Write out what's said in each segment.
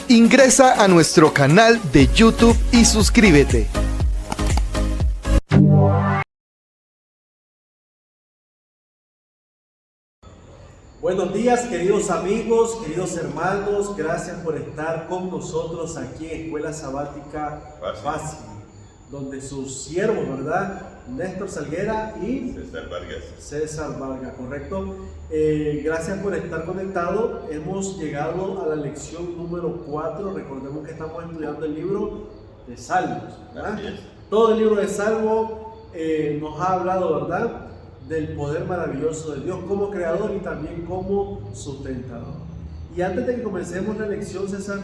Ingresa a nuestro canal de YouTube y suscríbete. Buenos días, queridos amigos, queridos hermanos, gracias por estar con nosotros aquí en Escuela Sabática Fácil, donde sus siervos, ¿verdad? Néstor Salguera y César Vargas, correcto. Gracias por estar conectado. Hemos llegado a la lección número 4. Recordemos que estamos estudiando el libro de Salmos, ¿verdad? Todo el libro de Salmos nos ha hablado, ¿verdad?, del poder maravilloso de Dios como creador y también como sustentador. Y antes de que comencemos la lección, César,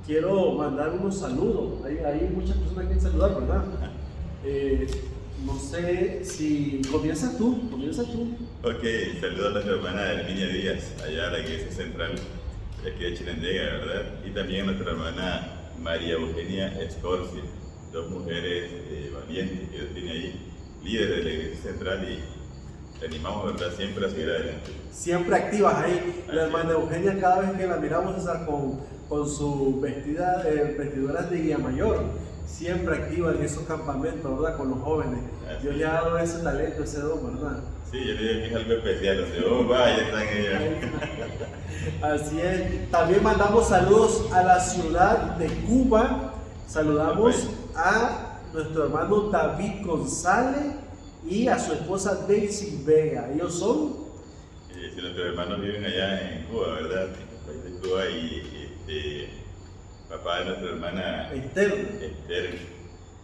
quiero mandar unos saludos. Hay muchas personas que quieren saludar, ¿verdad? No sé si comienzas tú. Ok, saludos a nuestra hermana Herminia Díaz, allá a la iglesia central de aquí de Chinandega, ¿verdad? Y también a nuestra hermana María Eugenia Escorcia, dos mujeres valientes que Dios tiene ahí, líderes de la iglesia central, y te animamos, ¿verdad?, siempre a seguir adelante. Siempre activas ahí. La hermana Eugenia, cada vez que la miramos, César, con su vestiduras de guía mayor, siempre activa en esos campamentos, ¿verdad?, con los jóvenes. Dios le ha dado ese talento, ese don, ¿verdad? Sí, yo le digo que es algo especial, donde vaya, están ellas. Así es. También mandamos saludos a la ciudad de Cuba. Saludamos a nuestro hermano David González y a su esposa Daisy Vega. Ellos son... Si nuestros hermanos viven allá en Cuba, ¿verdad? En el país de Cuba, y papá de nuestra hermana Esther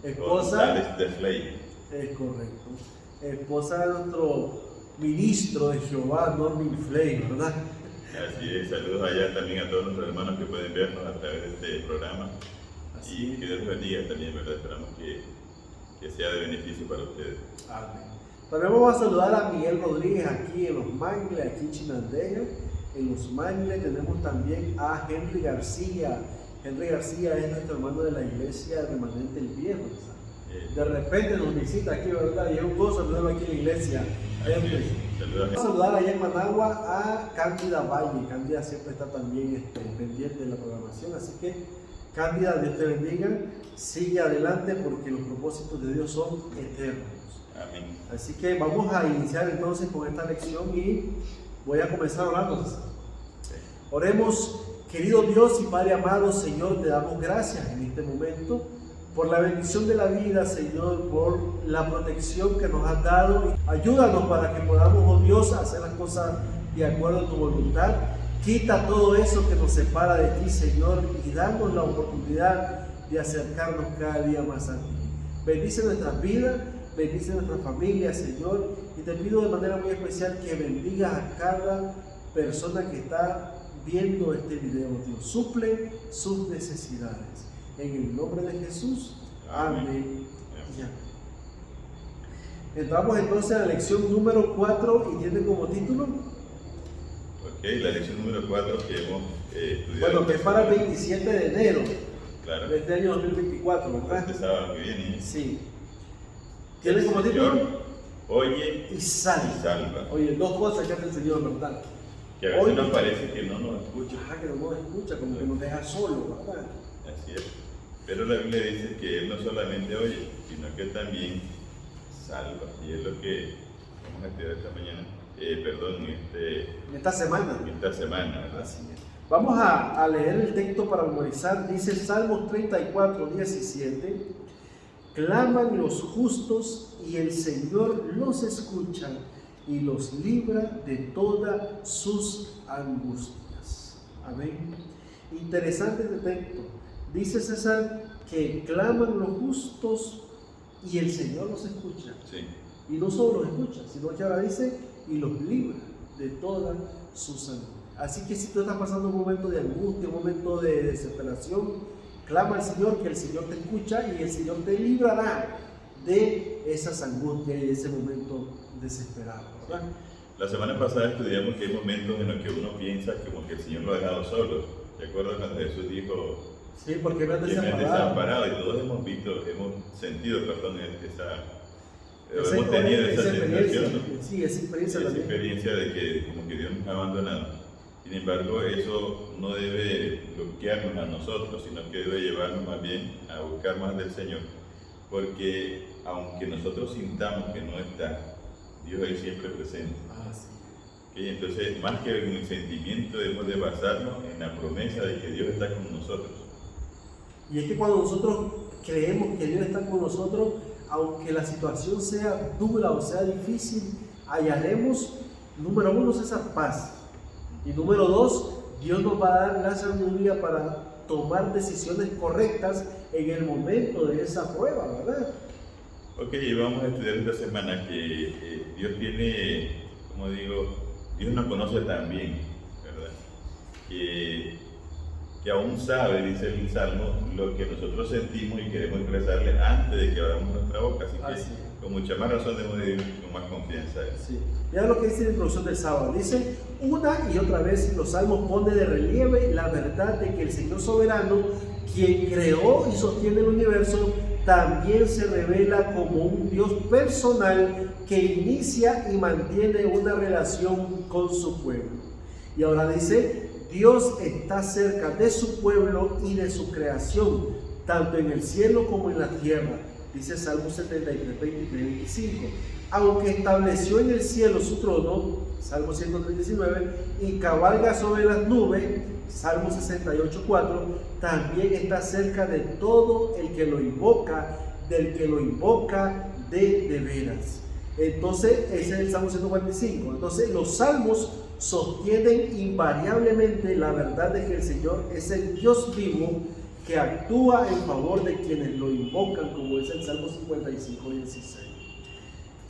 esposa González de Flay. Es correcto. Esposa de nuestro ministro de Jehová, Norman Flay, ¿verdad? Así es, saludos allá también a todos nuestros hermanos que pueden vernos a través de este programa. Así y que Dios los bendiga también, ¿verdad? Esperamos que sea de beneficio para ustedes. Amén. También vamos a saludar a Miguel Rodríguez aquí en Los Mangles, aquí en Chinandega. En Los Mangles tenemos también a Henry García. Henry García es nuestro hermano de la iglesia Remanente el Viejo. De repente nos visita aquí, ¿verdad? Y es un gozo tenerlo aquí en la iglesia. Vamos a saludar allá en Managua a Cándida Valle. Cándida siempre está también pendiente de la programación, así que Cándida, Dios te bendiga, sigue adelante porque los propósitos de Dios son eternos. Amén. Así que vamos a iniciar entonces con esta lección y voy a comenzar orando. Oremos. Querido Dios y Padre amado, Señor, te damos gracias en este momento por la bendición de la vida, Señor, por la protección que nos has dado. Ayúdanos para que podamos, oh Dios, hacer las cosas de acuerdo a tu voluntad. Quita todo eso que nos separa de ti, Señor, y danos la oportunidad de acercarnos cada día más a ti. Bendice nuestras vidas, bendice nuestras familias, Señor, y te pido de manera muy especial que bendigas a cada persona que está viendo este video, Dios. Suple sus necesidades. En el nombre de Jesús. Amén. Ya. Entramos entonces a la lección número 4 y tiene como título. Ok, la lección número 4 que hemos estudiado. Bueno, que es para el 27 de enero. Claro. De este año 2024, ¿verdad? Este sábado que viene. Sí. ¿Tiene como título? Oye y salva. Oye, dos cosas que hace el Señor, ¿verdad? Que a veces nos parece que no nos escucha. Que no nos escucha, como que nos deja solos, ¿verdad? Así es. Pero la Biblia dice que Él no solamente oye, sino que también salva. Y es lo que vamos a estudiar esta mañana. En esta semana. ¿Verdad? Así es. Vamos a leer el texto para memorizar. Dice Salmos 34, 17. Claman los justos y el Señor los escucha y los libra de todas sus angustias. Amén. Interesante este texto. Dice César que claman los justos y el Señor los escucha. Sí. Y no solo los escucha, sino que ahora dice y los libra de todas sus angustias. Así que si tú estás pasando un momento de angustia, un momento de desesperación, clama al Señor, que el Señor te escucha y el Señor te librará de esas angustias y de ese momento desesperado, ¿verdad? La semana pasada estudiamos que hay momentos en los que uno piensa como que el Señor lo ha dejado solo. ¿Te acuerdas cuando Jesús dijo, sí, porque me han desamparado? Y todos hemos sentido, hemos tenido esa sensación, ¿no? Sí, esa experiencia esa también. experiencia de que como que Dios nos ha abandonado. Sin embargo, eso no debe bloquearnos a nosotros, sino que debe llevarnos más bien a buscar más del Señor, porque aunque nosotros sintamos que no está, Dios es siempre presente. ¿Okay? Entonces, más que en el sentimiento, debemos de basarnos en la promesa de que Dios está con nosotros. Y es que cuando nosotros creemos que Dios está con nosotros, aunque la situación sea dura o sea difícil, hallaremos, número uno, esa paz. Y número dos, Dios nos va a dar la sabiduría para tomar decisiones correctas en el momento de esa prueba, ¿verdad? Ok, vamos a estudiar esta semana que Dios tiene, como digo, Dios nos conoce tan bien, ¿verdad? Que aún sabe, dice el Salmo, lo que nosotros sentimos y queremos expresarle antes de que abramos nuestra boca. Así que con mucha más razón debemos de ir con más confianza. Sí. Mira lo que dice la introducción del sábado. Dice, una y otra vez los salmos pone de relieve la verdad de que el Señor soberano, quien creó y sostiene el universo, también se revela como un Dios personal que inicia y mantiene una relación con su pueblo. Y ahora dice, Dios está cerca de su pueblo y de su creación, tanto en el cielo como en la tierra. Dice Salmo 73, 23, 25. Aunque estableció en el cielo su trono, Salmo 139, y cabalga sobre las nubes, Salmo 68, 4, también está cerca de todo el que lo invoca, del que lo invoca de veras. Entonces, ese es el Salmo 145. Entonces, los salmos sostienen invariablemente la verdad de que el Señor es el Dios vivo que actúa en favor de quienes lo invocan, como es el Salmo 55, 16.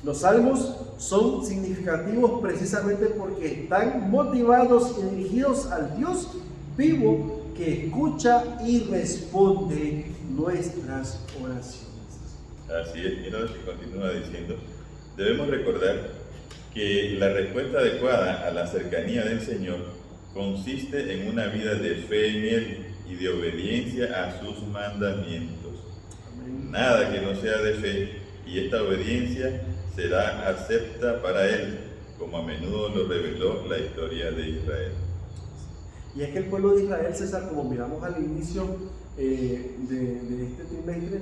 Los salmos son significativos precisamente porque están motivados y dirigidos al Dios vivo que escucha y responde nuestras oraciones. Así es, mira lo que continúa diciendo. Debemos recordar que la respuesta adecuada a la cercanía del Señor consiste en una vida de fe en Él y de obediencia a sus mandamientos. Amén. Nada que no sea de fe, y esta obediencia será acepta para Él, como a menudo lo reveló la historia de Israel. Y es que el pueblo de Israel, César, como miramos al inicio de este trimestre,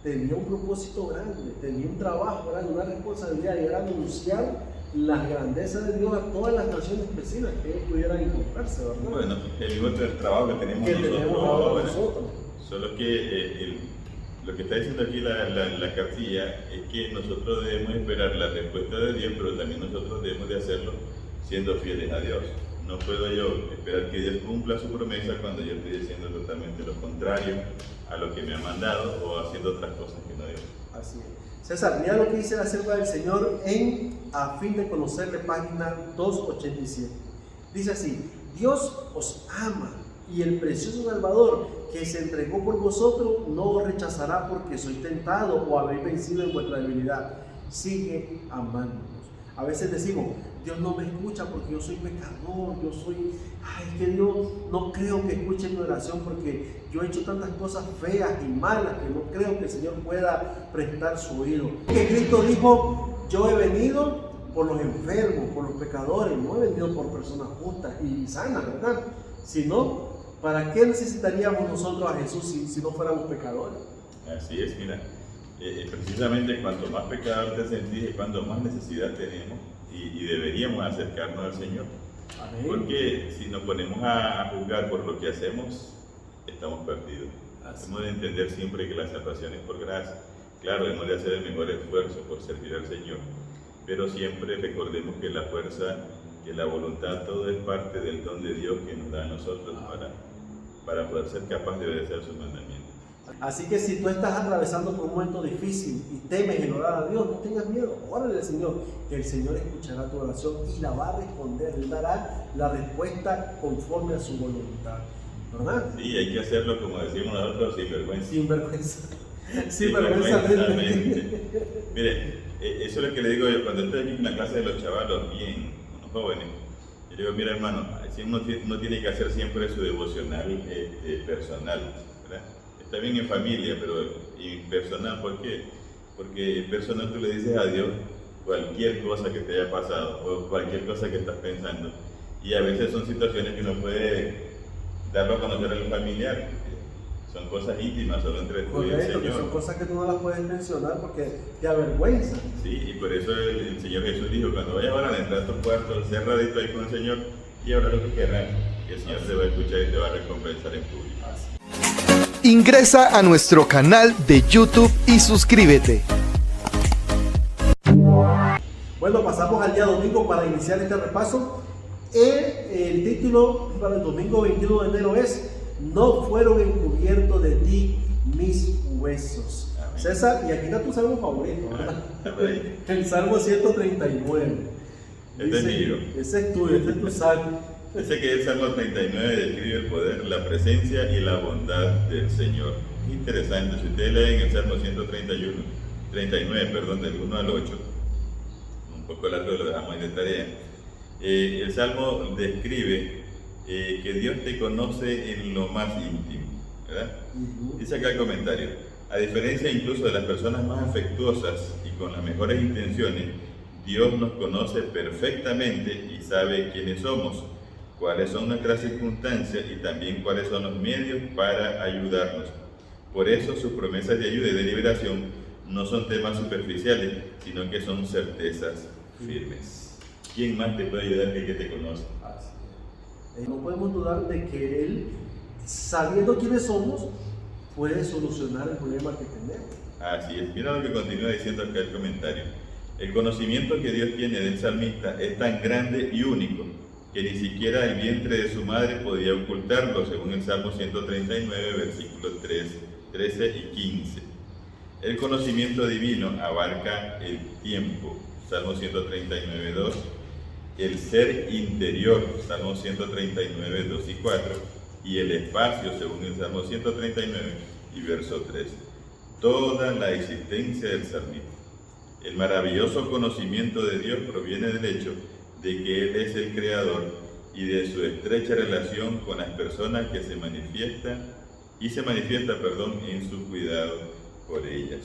tenía un propósito grande, tenía un trabajo grande, una responsabilidad, y era anunciar las grandezas de Dios a todas las naciones vecinas que ellos pudieran encontrarse, ¿verdad? Bueno, el mismo trabajo que tenemos nosotros. Solo que lo que está diciendo aquí la cartilla es que nosotros debemos esperar la respuesta de Dios, pero también nosotros debemos de hacerlo siendo fieles a Dios. No puedo yo esperar que Dios cumpla su promesa cuando yo estoy diciendo totalmente lo contrario a lo que me ha mandado o haciendo otras cosas que no debo. Así es. César, mira lo que dice la sierva del Señor en A fin de conocerle, página 287. Dice así: Dios os ama y el precioso Salvador que se entregó por vosotros no os rechazará porque sois tentado o habéis vencido en vuestra debilidad. Sigue amándonos. A veces decimos, Dios no me escucha porque yo soy pecador, que Dios no creo que escuche mi oración porque yo he hecho tantas cosas feas y malas que no creo que el Señor pueda prestar su oído. Que Cristo dijo, yo he venido por los enfermos, por los pecadores, no he venido por personas justas y sanas, ¿verdad? Sino, ¿para qué necesitaríamos nosotros a Jesús si no fuéramos pecadores? Así es, mira, precisamente cuanto más pecador te sentís, cuanto más necesidad tenemos y deberíamos acercarnos al Señor. Amén. Porque si nos ponemos a juzgar por lo que hacemos, estamos perdidos. Hemos de entender siempre que la salvación es por gracia. Claro, hemos de hacer el mejor esfuerzo por servir al Señor, pero siempre recordemos que la fuerza, que la voluntad, todo es parte del don de Dios que nos da a nosotros para poder ser capaz de obedecer sus mandamientos. Así que si tú estás atravesando por un momento difícil y temes en orar a Dios, no tengas miedo, órale al Señor, que el Señor escuchará tu oración y la va a responder, Él dará la respuesta conforme a su voluntad, ¿verdad? Sí, hay que hacerlo como decimos nosotros, sin vergüenza. Sin vergüenza. Sin vergüenza. Mire, eso es lo que le digo yo cuando estoy aquí en la clase de los chavalos, bien, unos jóvenes. Yo digo, mira hermano, uno tiene que hacer siempre su devocional personal, ¿verdad? Está bien en familia, pero impersonal, ¿por qué? Porque personal tú le dices a Dios cualquier cosa que te haya pasado o cualquier cosa que estás pensando. Y a veces son situaciones que uno puede darlo a conocer al familiar. Son cosas íntimas, solo entre tú y el Correcto, que Señor. son cosas que tú no las puedes mencionar porque te avergüenzan. Sí, y por eso el Señor Jesús dijo, cuando vayas ahora a entrar a tu cuarto, cerradito ahí con el Señor y habla lo que quieras, que el Señor te va a escuchar y te va a recompensar en público. Ingresa a nuestro canal de YouTube y suscríbete. Bueno, pasamos al día domingo para iniciar este repaso. El título para el domingo 21 de enero es "No fueron encubiertos de ti mis huesos". Amén. César, y aquí está tu salmo favorito, ¿verdad? El Salmo 139. Este es mío. Ese es tuyo, este es tu salmo. Dice que el Salmo 39 describe el poder, la presencia y la bondad del Señor. Interesante, si ustedes leen el Salmo 39, del 1 al 8, un poco largo lo dejamos ahí de tarea. El Salmo describe que Dios te conoce en lo más íntimo, ¿verdad? Dice acá el comentario: a diferencia incluso de las personas más afectuosas y con las mejores intenciones, Dios nos conoce perfectamente y sabe quiénes somos, cuáles son nuestras circunstancias y también cuáles son los medios para ayudarnos. Por eso sus promesas de ayuda y de liberación no son temas superficiales, sino que son certezas firmes. ¿Quién más te puede ayudar que el que te conoce? No podemos dudar de que Él, sabiendo quiénes somos, puede solucionar el problema que tenemos. Así es. Mira lo que continúa diciendo acá el comentario. El conocimiento que Dios tiene del salmista es tan grande y único que ni siquiera el vientre de su madre podía ocultarlo, según el Salmo 139, versículos 13 y 15. El conocimiento divino abarca el tiempo, Salmo 139, 2, el ser interior, Salmo 139, 2 y 4, y el espacio, según el Salmo 139 y verso 3. Toda la existencia del salmista. El maravilloso conocimiento de Dios proviene del hecho de que Él es el Creador y de su estrecha relación con las personas que se manifiesta en su cuidado por ellas.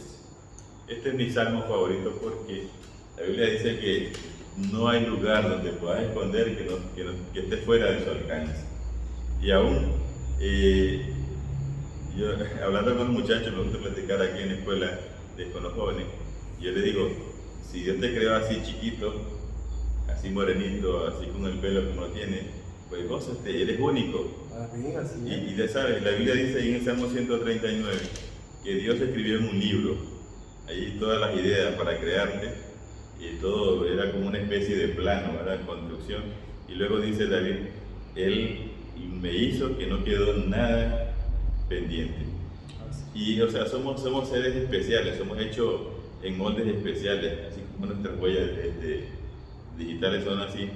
Este es mi salmo favorito porque la Biblia dice que no hay lugar donde puedas esconder que esté fuera de su alcance. Y aún, yo hablando con los muchachos, me gusta platicar aquí en la escuela con los jóvenes, yo les digo, si Dios te creó así chiquito, así morenito, así con el pelo como lo tiene, pues vos eres único. Amén, así es. Y ya sabes, la Biblia dice ahí en el Salmo 139 que Dios escribió en un libro, ahí todas las ideas para crearte, y todo era como una especie de plano, ¿verdad? Construcción. Y luego dice David, Él me hizo que no quedó nada pendiente. Y o sea, somos seres especiales, somos hechos en moldes especiales, así como nuestras huellas digitales son así.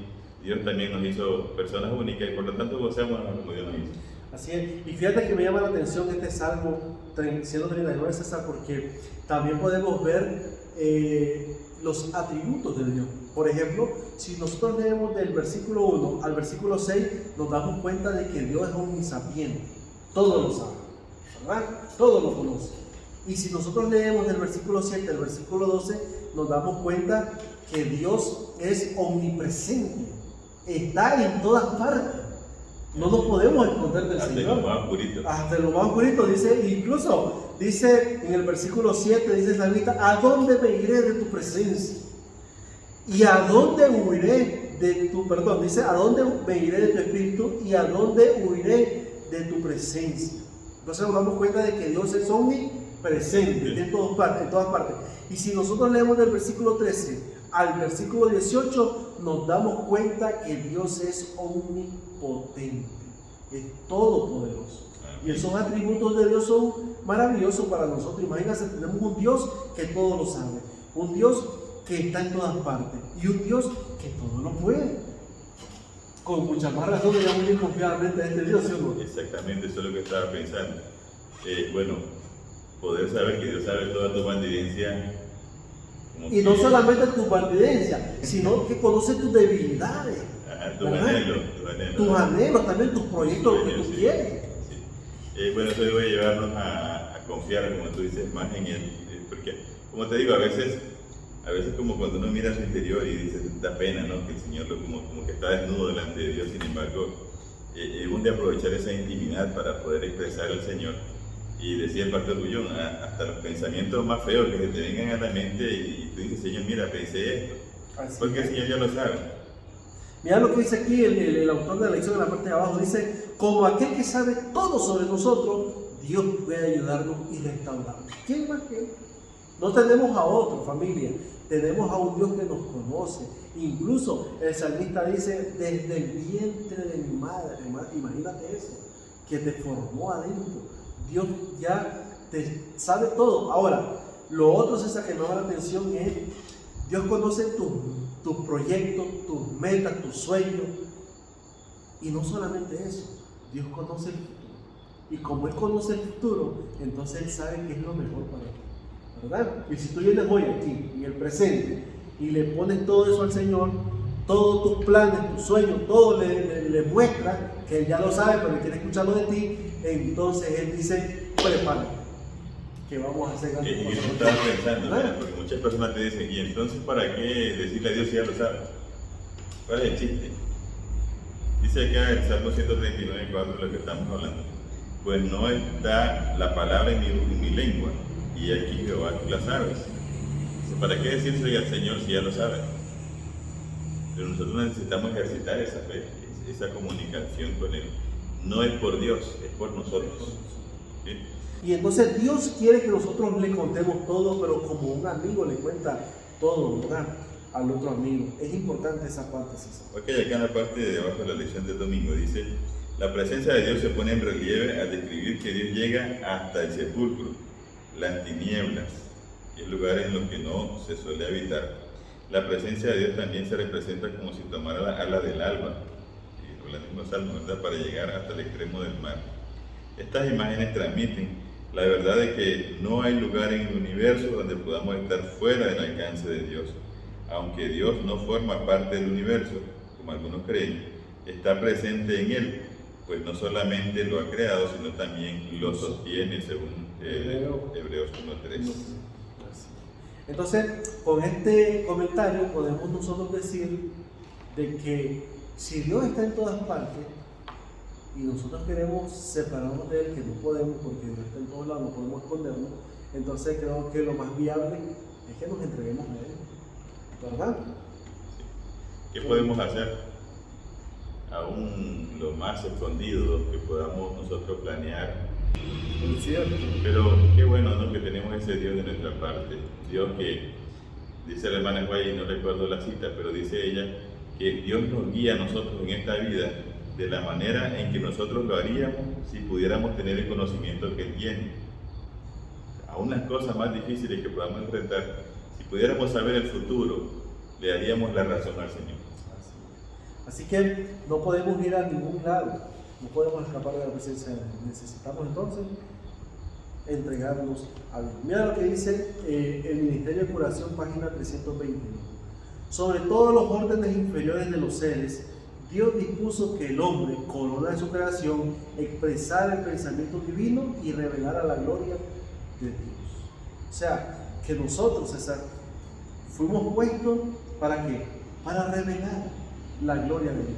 Dios también nos hizo personas únicas y por lo tanto gozamos como Dios nos hizo. Así es. Y fíjate que me llama la atención este Salmo 139, César, porque también podemos ver los atributos de Dios. Por ejemplo, si nosotros leemos del versículo 1 al versículo 6, nos damos cuenta de que Dios es omnisapiente, todo lo sabe, ¿verdad? Todo lo conoce. Y si nosotros leemos del versículo 7 al versículo 12, nos damos cuenta que Dios es omnipresente, está en todas partes. No nos podemos esconder del Hasta Señor. lo más oscurito. Hasta lo más oscurito, dice en el versículo 7, dice el salmista, ¿a dónde me iré de tu presencia? ¿Y a dónde huiré de tu, dice, ¿a dónde me iré de tu espíritu? ¿Y a dónde huiré de tu presencia? Entonces nos damos cuenta de que Dios es omnipresente en todas partes. Y si nosotros leemos del versículo 13 al versículo 18, nos damos cuenta que Dios es omnipotente, es todopoderoso. Y esos atributos de Dios son maravillosos para nosotros. Imagínense, tenemos un Dios que todo lo sabe, un Dios que está en todas partes y un Dios que todo lo puede. Con mucha más razón debemos ir confiadamente a este Dios, ¿sí o no? Exactamente, eso es lo que estaba pensando. Bueno, poder saber que Dios sabe toda tu bandidencia. Y no solamente tu bandidencia, sino que conoce tus debilidades, tus anhelos, tus anhelos, también tus proyectos, lo que tú quieres. Sí. Bueno, eso debe llevarnos a confiar, como tú dices, más en Él. Porque, como te digo, a veces A veces como cuando uno mira su interior y dice, da pena, ¿no? Que el Señor como que está desnudo delante de Dios. Sin embargo, hemos de aprovechar esa intimidad para poder expresar al Señor. Y decía el pastor Gullón, hasta los pensamientos más feos que se te vengan a la mente y tú dices, Señor, mira, pensé esto. Porque el Señor ya lo sabe. Mira lo que dice aquí el autor de la lección en la parte de abajo. Dice, como aquel que sabe todo sobre nosotros, Dios puede ayudarnos y restaurarnos. ¿Quién más que él? No tenemos a otro, familia. Tenemos a un Dios que nos conoce. Incluso el salmista dice, desde el vientre de mi madre, imagínate eso, que te formó adentro. Dios ya te sabe todo. Ahora, lo otro, César, que me llama la atención es, Dios conoce tus proyectos, tus metas, tus sueños. Y no solamente eso, Dios conoce el futuro. Y como Él conoce el futuro, entonces Él sabe qué es lo mejor para ti. ¿Verdad? Y si tú vienes hoy aquí, en el presente, y le pones todo eso al Señor, todos tus planes, tus sueños, todo le muestra que Él ya lo sabe, pero Él quiere escucharlo de ti, entonces Él dice, prepárate, que vamos a hacer grandes cosas. Y eso estaba pensando, ¿verdad? Porque muchas personas te dicen, ¿y entonces para qué decirle a Dios si ya lo sabe? ¿Cuál es el chiste? Dice acá el Salmo 139:4, lo que estamos hablando. Pues no está la palabra en mi lengua, y aquí Jehová, tú la sabes. ¿Para qué decirle al Señor si ya lo sabe? Pero nosotros necesitamos ejercitar esa fe, esa comunicación con Él. No es por Dios, es por nosotros. ¿Sí? Y entonces Dios quiere que nosotros le contemos todo, pero como un amigo le cuenta todo, ¿verdad? Al otro amigo. Es importante esa parte, César. Ok, acá en la parte de abajo de la lección del domingo dice, la presencia de Dios se pone en relieve al describir que Dios llega hasta el sepulcro, las tinieblas, y el lugar en los que no se suele habitar. La presencia de Dios también se representa como si tomara la ala del alba, y la misma salmo, ¿verdad?, para llegar hasta el extremo del mar. Estas imágenes transmiten la verdad de que no hay lugar en el universo donde podamos estar fuera del alcance de Dios. Aunque Dios no forma parte del universo, como algunos creen, está presente en él, pues no solamente lo ha creado, sino también lo sostiene, según Hebreos 1:3. Entonces, con este comentario podemos nosotros decir de que si Dios está en todas partes y nosotros queremos separarnos de Él, que no podemos porque Dios está en todos lados, no podemos escondernos, entonces creo que lo más viable es que nos entreguemos a Él, ¿verdad? ¿Qué podemos hacer? Aún lo más escondido que podamos nosotros planear. Es cierto. Pero qué bueno, ¿no?, que tenemos ese Dios de nuestra parte. Dios que, dice la hermana Guay, no recuerdo la cita, pero dice ella que Dios nos guía a nosotros en esta vida de la manera en que nosotros lo haríamos si pudiéramos tener el conocimiento que Él tiene. Aún las cosas más difíciles que podamos enfrentar, si pudiéramos saber el futuro, le daríamos la razón al Señor. Así que no podemos ir a ningún lado, no podemos escapar de la presencia de Dios. Necesitamos entonces entregarnos a Dios. Mira lo que dice el Ministerio de Curación, página 321. Sobre todos los órdenes inferiores de los seres, Dios dispuso que el hombre, corona de su creación, expresara el pensamiento divino y revelara la gloria de Dios. O sea, que nosotros, César, fuimos puestos ¿para qué? Para revelar la gloria de Dios.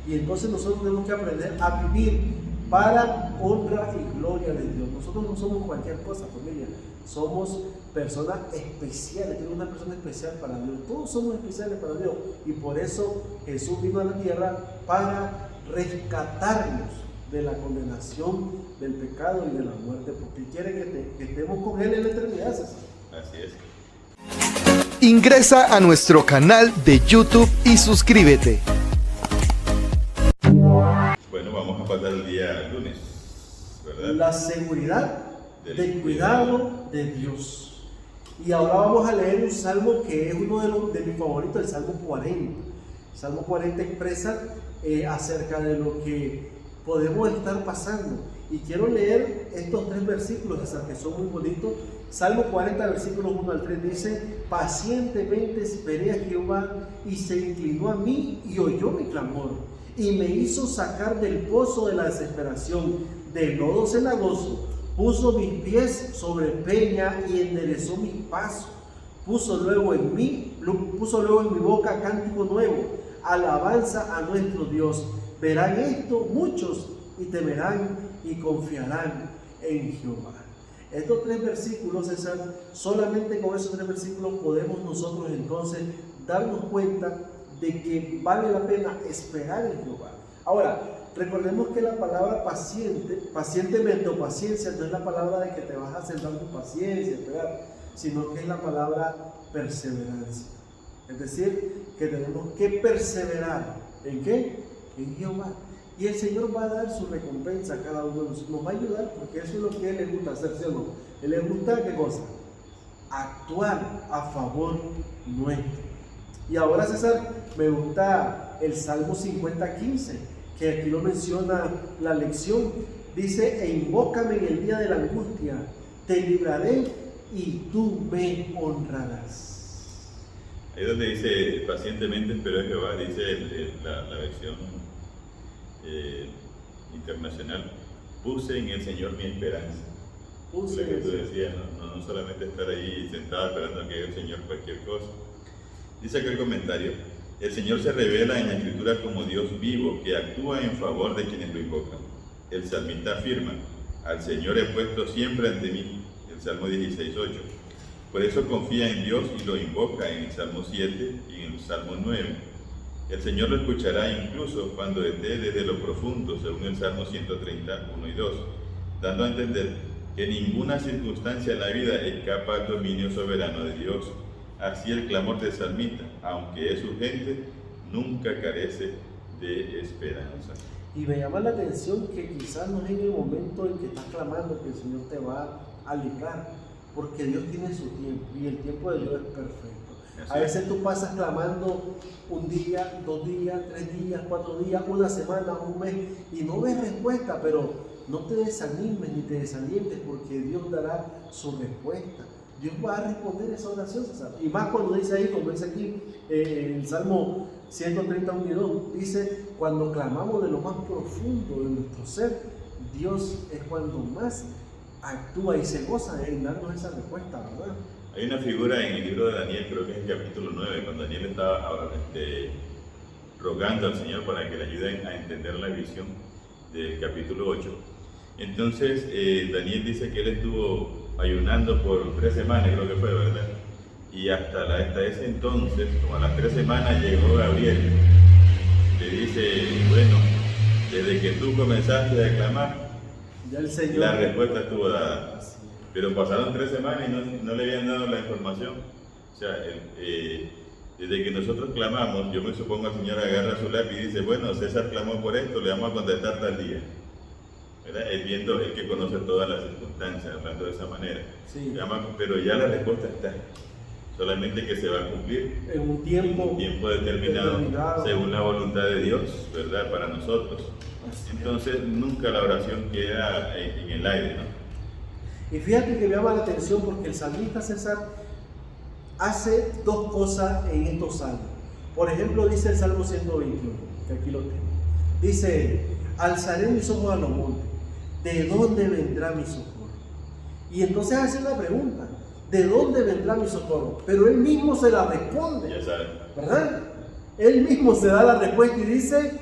Y entonces nosotros tenemos que aprender a vivir para honra y gloria de Dios. Nosotros no somos cualquier cosa, familia. Somos personas especiales, tenemos una persona especial para Dios. Todos somos especiales para Dios. Y por eso Jesús vino a la tierra para rescatarnos de la condenación, del pecado y de la muerte. Porque quiere que estemos con Él en la eternidad, César. Así es. Ingresa a nuestro canal de YouTube y suscríbete. Bueno, vamos a pasar el día lunes, ¿verdad? La seguridad del cuidado de Dios. Y ahora vamos a leer un salmo que es uno de mis favoritos, el Salmo 40. El Salmo 40 expresa acerca de lo que podemos estar pasando. Y quiero leer estos 3 versículos, que son muy bonitos. Salmo 40, versículos 1 al 3 dice: pacientemente esperé a Jehová y se inclinó a mí y oyó mi clamor y me hizo sacar del pozo de la desesperación, del lodo cenagoso. Puso mis pies sobre peña y enderezó mis pasos. puso luego en mi boca cántico nuevo, alabanza a nuestro Dios. Verán esto muchos y temerán y confiarán en Jehová. Estos 3 versículos, César, solamente con esos 3 versículos podemos nosotros entonces darnos cuenta de que vale la pena esperar en Jehová. Ahora, recordemos que la palabra pacientemente o paciencia, no es la palabra de que te vas a sentar con paciencia, esperar, sino que es la palabra perseverancia. Es decir, que tenemos que perseverar. ¿En qué? En Jehová. Y el Señor va a dar su recompensa a cada uno de nosotros. Nos va a ayudar porque eso es lo que a Él le gusta hacer, ¿sí o no? Él le gusta, ¿qué cosa? Actuar a favor nuestro. Y ahora, César, me gusta el Salmo 50:15, que aquí lo menciona la lección. Dice: e invócame en el día de la angustia, te libraré y tú me honrarás. Ahí donde dice pacientemente espero a Jehová, dice la versión internacional, puse en el Señor mi esperanza. Lo que tú decías, no solamente estar ahí sentado esperando que haga el Señor cualquier cosa. Dice acá el comentario: el Señor se revela en la Escritura como Dios vivo, que actúa en favor de quienes lo invocan. El salmista afirma: al Señor he puesto siempre ante mí. El Salmo 16:8. Por eso confía en Dios y lo invoca en el Salmo 7 y en el Salmo 9. El Señor lo escuchará incluso cuando esté desde lo profundo, según el Salmo 131 y 2, dando a entender que ninguna circunstancia en la vida escapa al dominio soberano de Dios. Así el clamor del salmista, aunque es urgente, nunca carece de esperanza. Y me llama la atención que quizás no es en el momento en que estás clamando que el Señor te va a librar, porque Dios tiene su tiempo y el tiempo de Dios es perfecto. A veces tú pasas clamando un día, 2 días, 3 días, 4 días, una semana, un mes y no ves respuesta, pero no te desanimes ni te desalientes porque Dios dará su respuesta. Dios va a responder esa oración, César. Y más cuando dice ahí, como dice aquí en el Salmo 131 y 2, dice: cuando clamamos de lo más profundo de nuestro ser, Dios es cuando más actúa y se goza en darnos esa respuesta, ¿verdad? Hay una figura en el libro de Daniel, creo que es el capítulo 9, cuando Daniel estaba rogando al Señor para que le ayude a entender la visión del capítulo 8. Entonces, Daniel dice que él estuvo ayunando por 3 semanas, creo que fue, ¿verdad? Y hasta ese entonces, como a las 3 semanas, llegó Gabriel. Le dice: bueno, desde que tú comenzaste a clamar, ya el Señor, la respuesta estuvo dada. Pero pasaron 3 semanas y no le habían dado la información. O sea, desde que nosotros clamamos, yo me supongo el Señor agarra su lápiz y dice: bueno, César clamó por esto, le vamos a contestar tal día. ¿Verdad? Él viendo, el que conoce todas las circunstancias, hablando de esa manera. sí. Pero ya la respuesta está. Solamente que se va a cumplir en un tiempo determinado según la voluntad de Dios, ¿verdad? Para nosotros. Entonces, nunca la oración queda en el aire, ¿no? Y fíjate que me llama la atención porque el salmista César hace 2 cosas en estos salmos. Por ejemplo, dice el Salmo 121, que aquí lo tengo. Dice: alzaré mis ojos a los montes, ¿de dónde vendrá mi socorro? Y entonces hace una pregunta: ¿de dónde vendrá mi socorro? Pero él mismo se la responde, Ya saben, ¿verdad? Él mismo se da la respuesta y dice: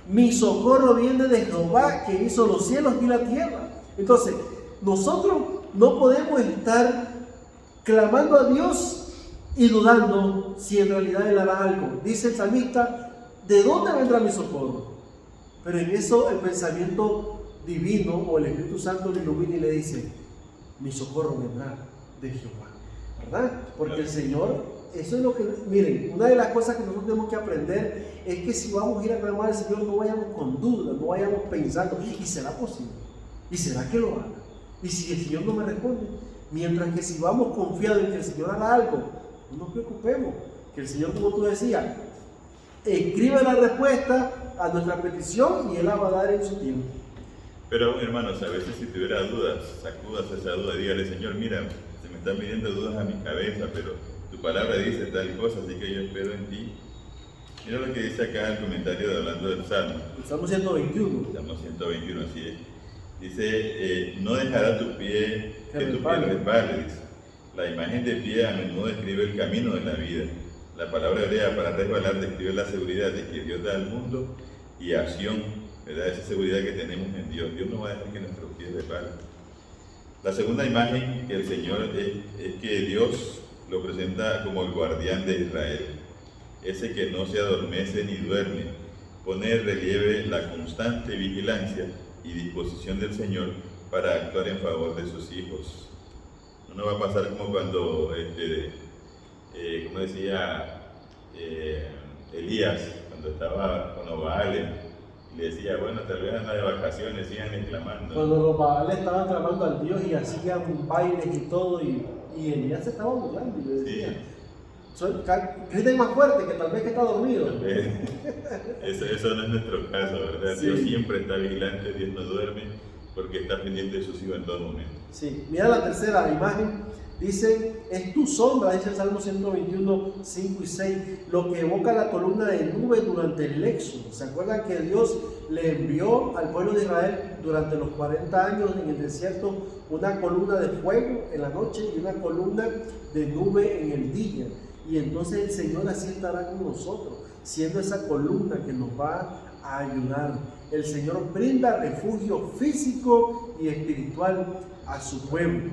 mi socorro viene de Jehová, que hizo los cielos y la tierra. Entonces, nosotros no podemos estar clamando a Dios y dudando si en realidad Él hará algo. Dice el salmista: ¿de dónde vendrá mi socorro? Pero en eso el pensamiento divino o el Espíritu Santo le ilumina y le dice: mi socorro vendrá de Jehová, ¿verdad? Porque el Señor, eso es lo que, miren, una de las cosas que nosotros tenemos que aprender es que si vamos a ir a clamar al Señor, no vayamos con dudas, no vayamos pensando: ¿y será posible? ¿Y será que lo haga? ¿Y si el Señor no me responde? Mientras que si vamos confiados en que el Señor hará algo, no nos preocupemos, que el Señor, como tú decías, escribe la respuesta a nuestra petición y Él la va a dar en su tiempo. Pero hermanos, a veces si tuviera dudas, sacudas esa duda, dígale: Señor, mira, se me están viniendo dudas a mi cabeza, pero tu palabra dice tal cosa, así que yo espero en ti. Mira lo que dice acá el comentario hablando del Salmo. El Salmo 121. Salmo 121, así es. Dice: no dejará tu pie que tu pie resbale, dice. La imagen de pie a menudo describe el camino de la vida. La palabra hebrea para resbalar describe la seguridad de que Dios da al mundo y acción, ¿verdad? Esa seguridad que tenemos en Dios. Dios no va a dejar que nuestros pies resbalen. La segunda imagen que el Señor es que Dios lo presenta como el guardián de Israel, ese que no se adormece ni duerme. Pone en relieve la constante vigilancia y disposición del Señor para actuar en favor de sus hijos. No va a pasar como cuando, como decía Elías, cuando estaba con los Baales, le decía, bueno, tal vez anda de vacaciones, sigan exclamando. Cuando los Baales estaban clamando al Dios y hacían bailes y todo, y Elías se estaba burlando y le decía, griten más fuerte, que tal vez que está dormido. Eso no es nuestro caso, ¿verdad? Sí. Dios siempre está vigilante, Dios no duerme, porque está pendiente de sus hijos en todo momento. Sí, mira la tercera imagen, dice, es tu sombra, dice el Salmo 121, 5 y 6, lo que evoca la columna de nube durante el Éxodo. ¿Se acuerdan que Dios le envió al pueblo de Israel durante los 40 años en el desierto una columna de fuego en la noche y una columna de nube en el día? Y entonces el Señor así estará con nosotros, siendo esa columna que nos va a ayudar. El Señor brinda refugio físico y espiritual a su pueblo.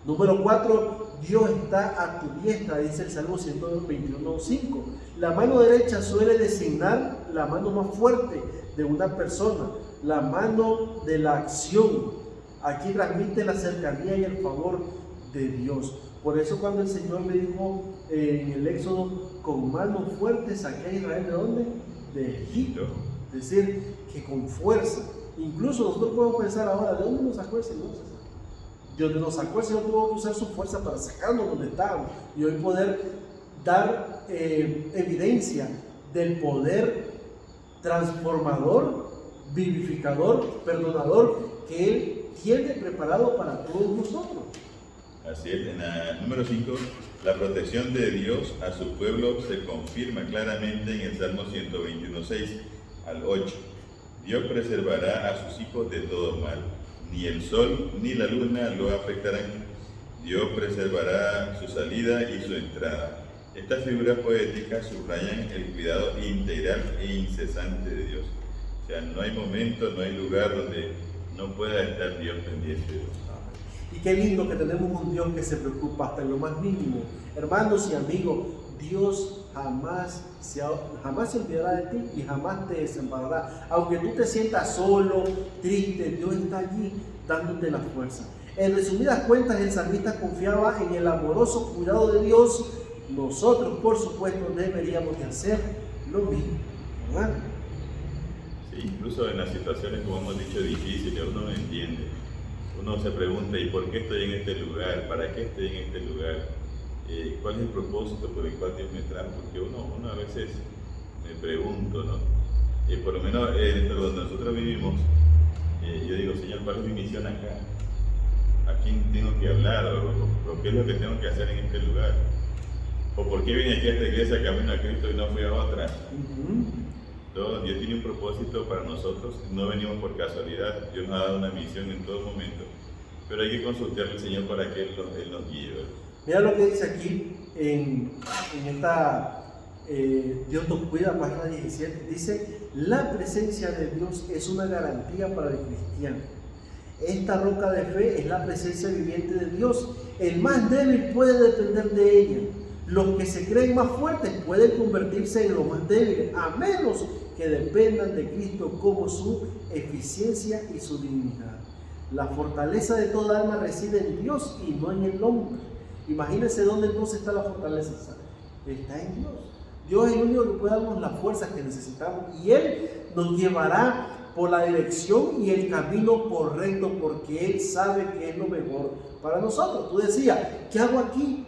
Número 4, Dios está a tu diestra, dice el Salmo 121:5. La mano derecha suele designar la mano más fuerte de una persona, la mano de la acción. Aquí transmite la cercanía y el favor de Dios. Por eso cuando el Señor le dijo en el Éxodo, con mano fuerte saqué a Israel, ¿de dónde? De Egipto. Es decir, que con fuerza. Incluso nosotros podemos pensar ahora, ¿de dónde nos sacó el Señor? De donde nos sacó el Señor tuvo que usar su fuerza para sacarnos donde estábamos y hoy poder dar evidencia del poder transformador, vivificador, perdonador que Él tiene preparado para todos nosotros. Así es. En la número 5, la protección de Dios a su pueblo se confirma claramente en el Salmo 121:6 al 8. Dios preservará a sus hijos de todo mal. Ni el sol ni la luna lo afectarán. Dios preservará su salida y su entrada. Estas figuras poéticas subrayan el cuidado integral e incesante de Dios. O sea, no hay momento, no hay lugar donde no pueda estar Dios pendiente de nosotros. Y qué lindo que tenemos un Dios que se preocupa hasta en lo más mínimo. Hermanos y amigos, Dios jamás se olvidará de ti y jamás te desamparará. Aunque tú te sientas solo, triste, Dios está allí dándote la fuerza. En resumidas cuentas, el salmista confiaba en el amoroso cuidado de Dios. Nosotros, por supuesto, deberíamos de hacer lo mismo, ¿verdad? Sí, incluso en las situaciones, como hemos dicho, difíciles, uno no entiende. Uno se pregunta, ¿y por qué estoy en este lugar? ¿Para qué estoy en este lugar? ¿Cuál es el propósito por el cual Dios me trajo? Porque uno a veces me pregunto, ¿no? Por lo menos donde nosotros vivimos, yo digo, Señor, ¿cuál es mi misión acá? ¿A quién tengo que hablar? ¿O qué es lo que tengo que hacer en este lugar? ¿O por qué vine aquí a esta iglesia camino a Cristo y no fui a otra? Dios tiene un propósito para nosotros, no venimos por casualidad, Dios nos ha dado una misión en todo momento, pero hay que consultarle al Señor para que Él nos guíe. Mira lo que dice aquí en esta Dios nos cuida, página 17, dice, la presencia de Dios es una garantía para el cristiano. Esta roca de fe es la presencia viviente de Dios. El más débil puede depender de ella. Los que se creen más fuertes pueden convertirse en los más débiles, a menos que dependan de Cristo como su eficiencia y su dignidad. La fortaleza de toda alma reside en Dios y no en el hombre. Imagínense dónde entonces está la fortaleza. Está en Dios. Dios es el único que puede darnos las fuerzas que necesitamos y Él nos llevará por la dirección y el camino correcto porque Él sabe que es lo mejor para nosotros. Tú decías, ¿qué hago aquí?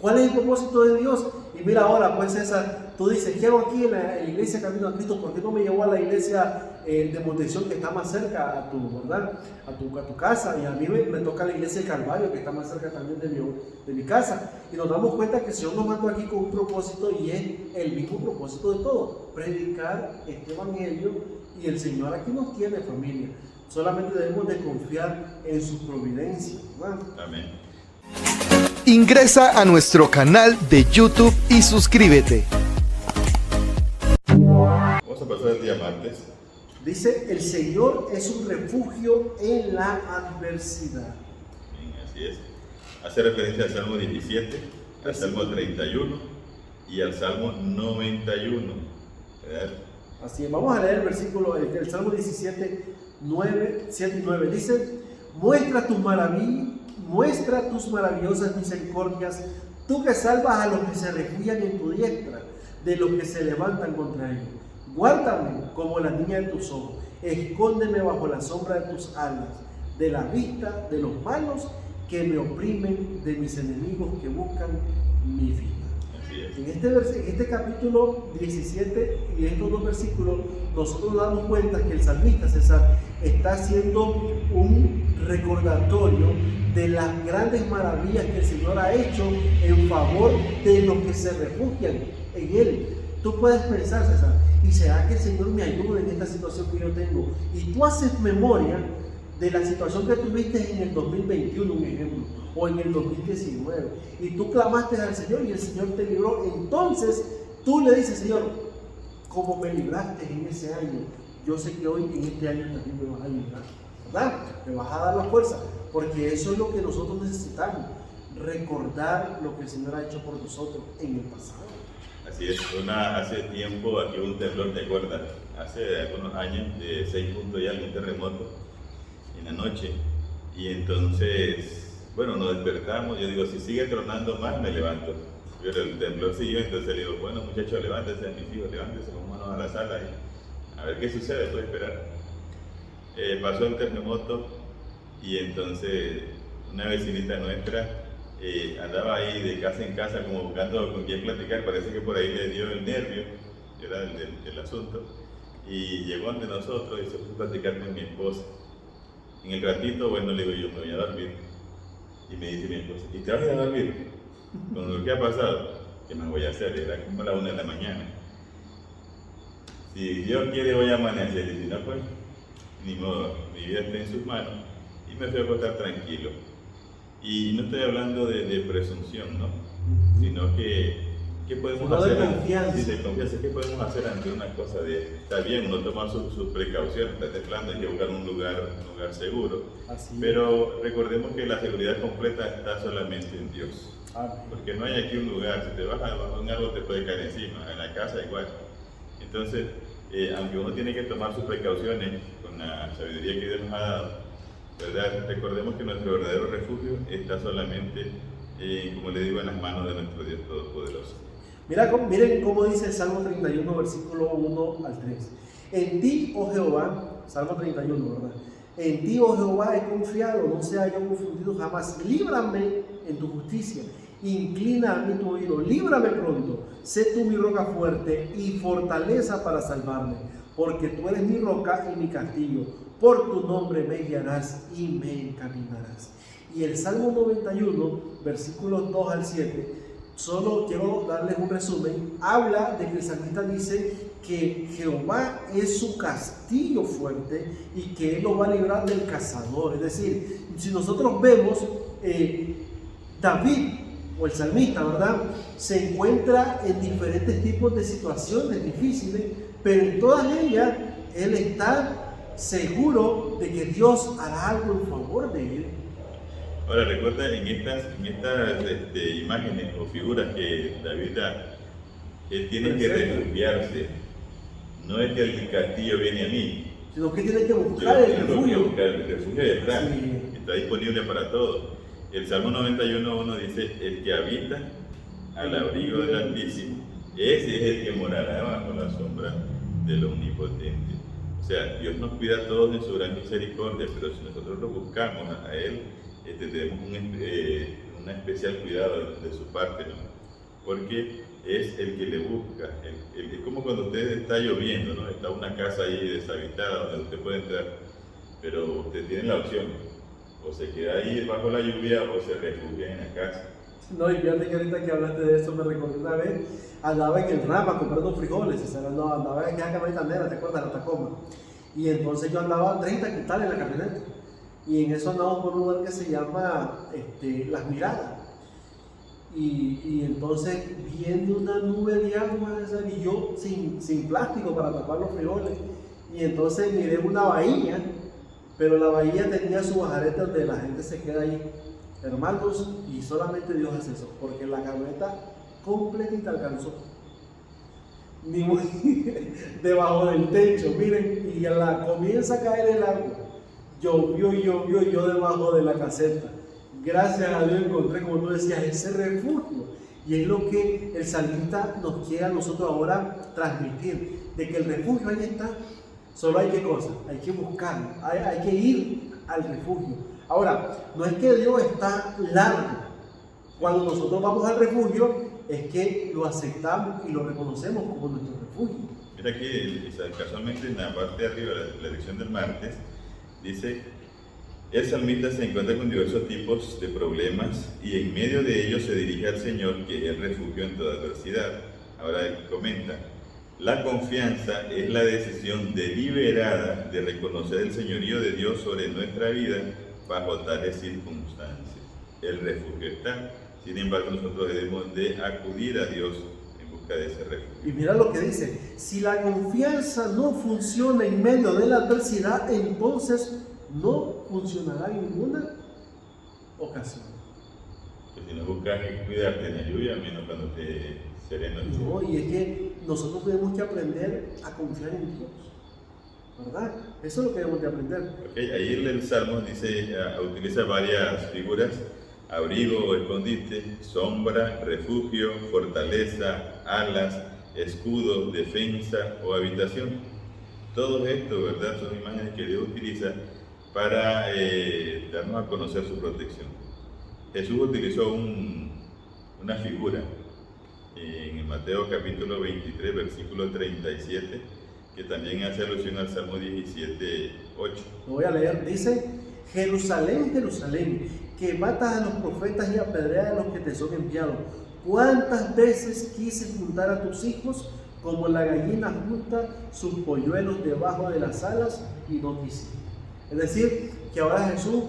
¿Cuál es el propósito de Dios? Y mira ahora, pues César, tú dices, ¿qué hago aquí en la iglesia Camino a Cristo? ¿Por qué no me llevó a la iglesia de Monteción que está más cerca a tu, ¿verdad? a tu casa? Y a mí me toca la iglesia de Calvario que está más cerca también de mi casa. Y nos damos cuenta que el Señor nos mandó aquí con un propósito y es el mismo propósito de todo, predicar este evangelio y el Señor aquí nos tiene, familia. Solamente debemos de confiar en su providencia, ¿verdad? Amén. Ingresa a nuestro canal de YouTube y suscríbete. Vamos a pasar el día martes. Dice, el Señor es un refugio en la adversidad. Bien, así es. Hace referencia al Salmo 17, al Salmo 31 y al Salmo 91. ¿Verdad? Así es, vamos a leer el versículo, el Salmo 17, 9, 7 y 9. Dice, muestra tus maravillosas misericordias, tú que salvas a los que se refugian en tu diestra, de los que se levantan contra ellos. Guárdame como la niña de tus ojos, escóndeme bajo la sombra de tus alas, de la vista de los malos que me oprimen, de mis enemigos que buscan mi vida. En este capítulo 17 y estos dos versículos, nosotros nos damos cuenta que el salmista César está haciendo un recordatorio de las grandes maravillas que el Señor ha hecho en favor de los que se refugian en Él. Tú puedes pensar, César, ¿y será que el Señor me ayuda en esta situación que yo tengo? Y tú haces memoria de la situación que tuviste en el 2021, un ejemplo, o en el 2019, y tú clamaste al Señor y el Señor te libró. Entonces tú le dices, Señor, como me libraste en ese año, yo sé que hoy en este año también me vas a librar, ¿verdad? Me vas a dar la fuerza, porque eso es lo que nosotros necesitamos, recordar lo que el Señor ha hecho por nosotros en el pasado. Así es, hace tiempo aquí hubo un temblor, ¿te acuerdas? Hace algunos años, de 6 puntos y algo, un terremoto en la noche. Y entonces, bueno, nos despertamos. Yo digo, si sigue tronando más, me levanto. Pero el temblor siguió, entonces le digo, bueno, muchachos, levántense, mis hijos, levántense, vámonos a la sala y a ver qué sucede, puedo esperar. Pasó el terremoto y entonces una vecinita nuestra andaba ahí de casa en casa como buscando con quién platicar. Parece que por ahí le dio el nervio, era el asunto, y llegó ante nosotros y se puso a platicar con mi esposa. En el ratito, bueno, le digo, yo me voy a dormir, y me dice mi esposa, ¿y te vas a dormir? Con lo que ha pasado, ¿qué más voy a hacer? Era como la 1 de la mañana. Si Dios quiere voy a amanecer, y si no, pues ni modo, mi vida está en sus manos, y me fui a acostar tranquilo. Y no estoy hablando de presunción, ¿no? Sino que, ¿qué podemos hacer? De confianza. Sí, de confianza. ¿Qué podemos hacer ante una cosa de esta? Está bien, uno toma sus precauciones, está temblando, hay que buscar un lugar seguro. Así pero recordemos que la seguridad completa está solamente en Dios. Porque no hay aquí un lugar, si te vas a un árbol te puede caer encima, en la casa igual. Entonces, aunque uno tiene que tomar sus precauciones con la sabiduría que Dios nos ha dado, ¿verdad? Recordemos que nuestro verdadero refugio está solamente, como le digo, en las manos de nuestro Dios Todopoderoso. Miren cómo dice el Salmo 31, versículo 1 al 3. En ti, oh Jehová, Salmo 31, ¿verdad? En ti, oh Jehová, he confiado, no sea yo confundido jamás. Líbrame en tu justicia, inclina a mí tu oído, líbrame pronto. Sé tú mi roca fuerte y fortaleza para salvarme, porque tú eres mi roca y mi castillo. Por tu nombre me guiarás y me encaminarás. Y el Salmo 91, versículos 2 al 7, solo quiero darles un resumen. Habla de que el salmista dice que Jehová es su castillo fuerte y que Él lo va a librar del cazador. Es decir, si nosotros vemos, David, o el salmista, ¿verdad?, se encuentra en diferentes tipos de situaciones difíciles, pero en todas ellas él está seguro de que Dios hará algo en favor de él. Ahora recuerda en estas imágenes o figuras que David da, él tiene que refugiarse. No es que el castillo viene a mí, sino que tiene que buscar el refugio. El refugio de atrás, sí. Está disponible para todos. El Salmo 91:1 dice, el que habita al abrigo del Altísimo, ese es el que morará bajo la sombra del Omnipotente. O sea, Dios nos cuida a todos en su gran misericordia, pero si nosotros lo buscamos a Él, tendremos un especial cuidado de su parte, ¿no? Porque es el que le busca. Es como cuando usted está lloviendo, ¿no? Está una casa ahí deshabitada donde usted puede entrar, pero usted tiene la opción, o se queda ahí bajo la lluvia o se refugia en la casa. No, y fíjate que ahorita que hablaste de eso me recordé una vez, andaba en el Rama comprando frijoles, andaba en aquella camioneta negra, ¿te acuerdas? La Tacoma. Y entonces yo andaba 30 quintales en la camioneta. Y en eso andamos por un lugar que se llama Las Miradas. Y entonces viene una nube de agua, y yo sin plástico para tapar los frijoles. Y entonces miré una bahía, pero la bahía tenía su bajareta donde la gente se queda ahí. Hermanos, y solamente Dios hace eso, porque la camioneta completita alcanzó. Ni muy debajo del techo, miren, y comienza a caer el agua. Llovió y yo debajo de la caseta. Gracias a Dios encontré, como tú decías, ese refugio. Y es lo que el salmista nos quiere a nosotros ahora transmitir, de que el refugio ahí está. Solo hay que cosa, hay que buscarlo, hay que ir al refugio. Ahora, no es que Dios está largo. Cuando nosotros vamos al refugio, es que lo aceptamos y lo reconocemos como nuestro refugio. Mira que casualmente en la parte de arriba de la lección del martes, dice: el salmista se encuentra con diversos tipos de problemas y en medio de ellos se dirige al Señor, que es el refugio en toda adversidad. Ahora él comenta: la confianza es la decisión deliberada de reconocer el señorío de Dios sobre nuestra vida bajo tales circunstancias. El refugio está, sin embargo nosotros debemos de acudir a Dios en busca de ese refugio. Y mira lo que dice: si la confianza no funciona en medio de la adversidad, entonces no funcionará en ninguna ocasión. Pues si no buscas cuidarte en la lluvia, menos cuando te sereno. No, y es que nosotros tenemos que aprender a confiar en Dios, ¿verdad? Eso es lo que debemos de aprender. Okay, ahí el Salmo dice, utiliza varias figuras: abrigo o escondite, sombra, refugio, fortaleza, alas, escudo, defensa o habitación. Todo esto, ¿verdad?, son imágenes que Dios utiliza para darnos a conocer su protección. Jesús utilizó una figura en Mateo capítulo 23, versículo 37, que también hace alusión al Salmo 17, 8. Lo voy a leer, dice: Jerusalén, Jerusalén, que matas a los profetas y apedreas a los que te son enviados. ¿Cuántas veces quise juntar a tus hijos como la gallina junta sus polluelos debajo de las alas y no quisiste? Es decir, que ahora Jesús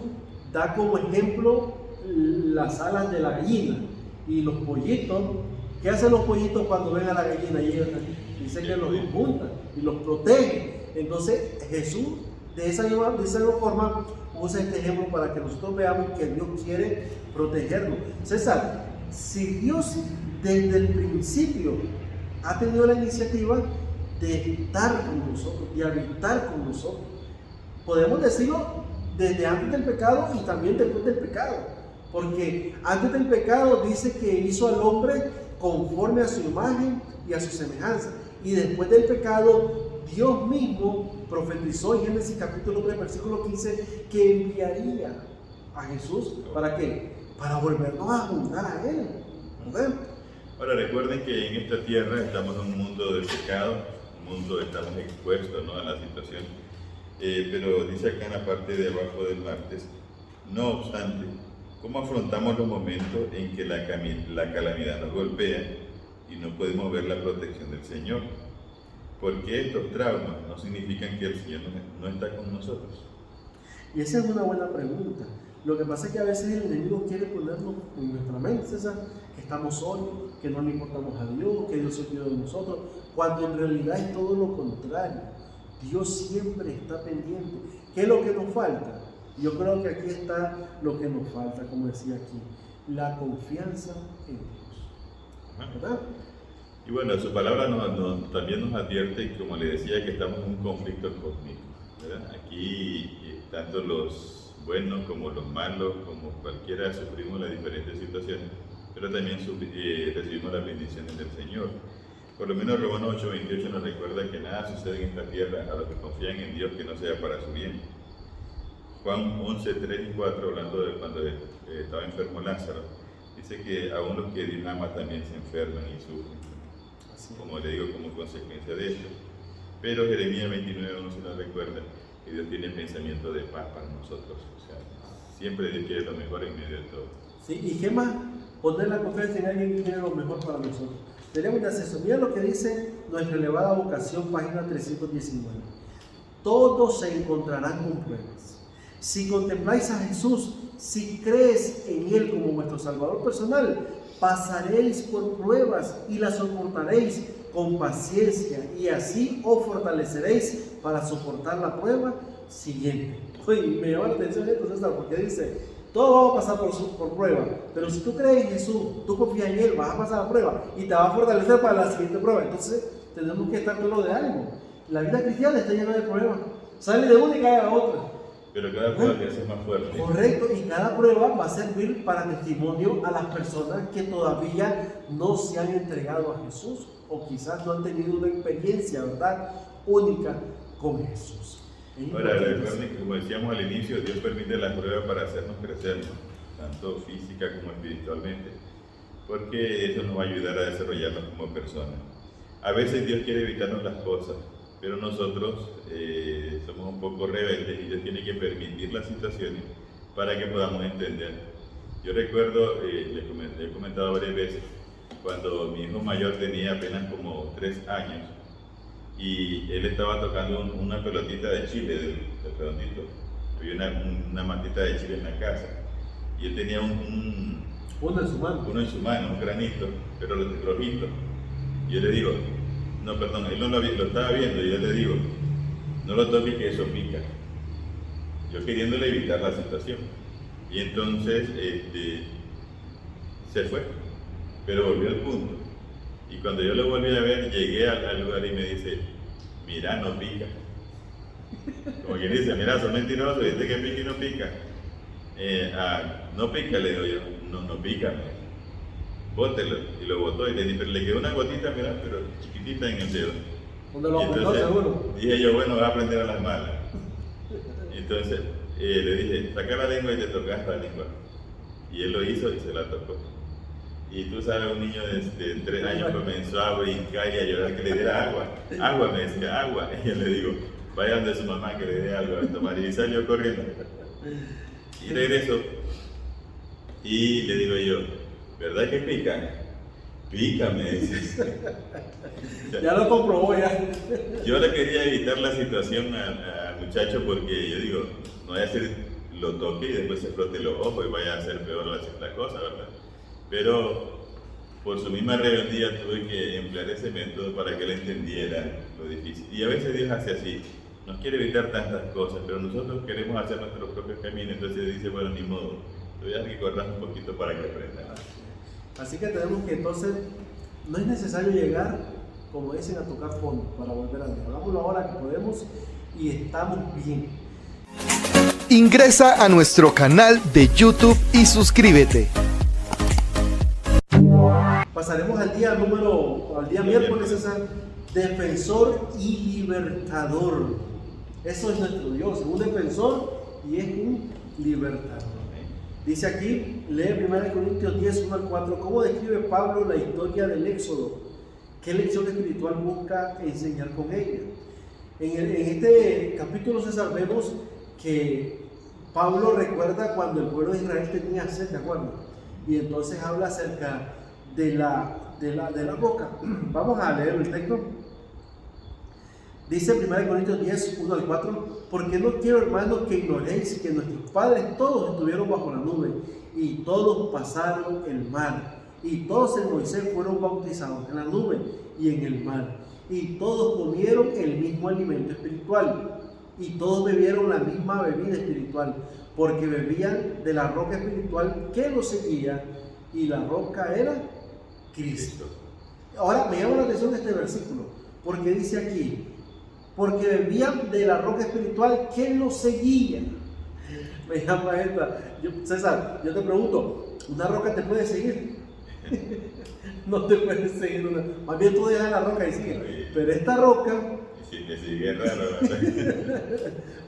da como ejemplo las alas de la gallina y los pollitos. ¿Qué hacen los pollitos cuando ven a la gallina? Y ellos dicen que los juntan y los protegen. Entonces Jesús de esa misma forma usa este ejemplo para que nosotros veamos que Dios quiere protegernos. César, si Dios desde el principio ha tenido la iniciativa de estar con nosotros, de habitar con nosotros, podemos decirlo desde antes del pecado y también después del pecado, porque antes del pecado dice que hizo al hombre conforme a su imagen y a su semejanza, y después del pecado Dios mismo profetizó en Génesis capítulo 3 versículo 15 que enviaría a Jesús. ¿Para qué? Para volvernos a juntar a Él, ¿verdad? Ahora recuerden que en esta tierra estamos en un mundo de pecado, un mundo estamos expuestos, ¿no?, a la situación. Pero dice acá en la parte de abajo del martes: no obstante, ¿cómo afrontamos los momentos en que la calamidad nos golpea y no podemos ver la protección del Señor? Porque estos traumas no significan que el Señor no está con nosotros. Y esa es una buena pregunta. Lo que pasa es que a veces el enemigo quiere ponernos en nuestra mente, César, que estamos solos, que no le importamos a Dios, que Dios se olvidó de nosotros, cuando en realidad es todo lo contrario. Dios siempre está pendiente. ¿Qué es lo que nos falta? Yo creo que aquí está lo que nos falta, como decía aquí: la confianza en Dios, ¿verdad? Y bueno, su palabra también nos advierte, como le decía, que estamos en un conflicto cósmico, ¿verdad? Aquí tanto los buenos como los malos, como cualquiera, sufrimos las diferentes situaciones, pero también recibimos las bendiciones del Señor. Por lo menos Romanos 8:28 nos recuerda que nada sucede en esta tierra a los que confían en Dios que no sea para su bien. Juan 11:3 y 4, hablando de cuando estaba enfermo Lázaro, dice que aún los que Dios ama también se enferman y sufren, como le digo, como consecuencia de esto. Pero Jeremías 29:11 nos recuerda que Dios tiene pensamiento de paz para nosotros. O sea, siempre Dios quiere lo mejor en medio de todo. Sí, ¿y qué más? Poner la confianza en alguien que quiere lo mejor para nosotros. Tenemos de acceso. Mira lo que dice nuestra elevada vocación, página 319. Todos se encontrarán con pruebas. Si contempláis a Jesús, si crees en Él como vuestro Salvador personal, pasaréis por pruebas y las soportaréis con paciencia y así os fortaleceréis para soportar la prueba siguiente. Oye, me llama la atención esto, César, porque dice, todo va a pasar por prueba, pero si tú crees en Jesús, tú confías en Él, vas a pasar la prueba y te va a fortalecer para la siguiente prueba. Entonces, tenemos que estar claros de algo. La vida cristiana está llena de pruebas. Sale de una y cae a la otra. Pero cada prueba te hace más fuerte. Correcto, y cada prueba va a servir para testimonio a las personas que todavía no se han entregado a Jesús o quizás no han tenido una experiencia, ¿verdad?, única con Jesús. Ahora, recuerden que como decíamos al inicio, Dios permite las pruebas para hacernos crecer, ¿no? Tanto física como espiritualmente, porque eso nos va a ayudar a desarrollarnos como personas. A veces Dios quiere evitarnos las cosas, pero nosotros somos un poco rebeldes y Dios tiene que permitir las situaciones para que podamos entender. Yo recuerdo, he comentado varias veces, cuando mi hijo mayor tenía apenas como 3 años y él estaba tocando una pelotita de chile del redondito. Había una matita de chile en la casa y él tenía uno en su mano, un granito, pero rojito. Y yo le digo, no, perdón, él no lo estaba viendo y yo le digo, no lo toques que eso pica. Yo queriéndole evitar la situación. Y entonces se fue, pero volvió al punto. Y cuando yo lo volví a ver, llegué al lugar y me dice, mira, no pica. Como quien dice, mira, son mentirosos, dice que pica y no pica. No pica, le digo yo, no pica. Bótelo, y lo botó, pero le quedó una gotita, mira, pero chiquitita en el dedo. ¿Dónde lo apretó, seguro? Dije yo, bueno, voy a aprender a las malas. Entonces le dije, saca la lengua y te tocas la lengua. Y él lo hizo y se la tocó. Y tú sabes, un niño de 3 años comenzó a brincar y a llorar que le diera agua. Agua, me decía, agua. Y yo le digo, vaya donde su mamá que le dé algo a tomar. Y salió corriendo. Y regresó. Y le digo yo, ¿verdad que pica? Pica, me dice. Ya lo comprobó, ya. Yo le quería evitar la situación al muchacho porque yo digo, no vaya a ser lo toque y después se frote los ojos y vaya a hacer peor la cosa, ¿verdad? Pero por su misma rebeldía tuve que emplear ese método para que él entendiera lo difícil. Y a veces Dios hace así, nos quiere evitar tantas cosas, pero nosotros queremos hacer nuestro propio camino, entonces dice, bueno, ni modo, te voy a recordar un poquito para que aprendas. Así que tenemos que entonces, no es necesario llegar, como dicen, a tocar fondo para volver a Dios. Hagámoslo ahora que podemos y estamos bien. Ingresa a nuestro canal de YouTube y suscríbete. Pasaremos al día miércoles, César, defensor y libertador. Eso es nuestro Dios, un defensor y es un libertador. Dice aquí, lee 1 Corintios 10, 1 al 4, cómo describe Pablo la historia del Éxodo, qué lección espiritual busca enseñar con ella. En este capítulo, César, vemos que Pablo recuerda cuando el pueblo de Israel tenía sed, ¿de acuerdo? Y entonces habla acerca de la roca. Vamos a leer el texto. Dice 1 Corintios 10, 1 al 4, porque no quiero, hermanos, que ignoréis que nuestros padres todos estuvieron bajo la nube y todos pasaron el mar y todos en Moisés fueron bautizados en la nube y en el mar y todos comieron el mismo alimento espiritual y todos bebieron la misma bebida espiritual porque bebían de la roca espiritual que los seguía y la roca era Cristo. Ahora me llama la atención este versículo porque dice aquí, porque bebían de la roca espiritual que los seguía. Me llama esta. César, yo te pregunto, ¿una roca te puede seguir? No te puede seguir una. Más bien tú dejas la roca y sigues. Pero esta roca. Sí, te sigue raro, ¿verdad?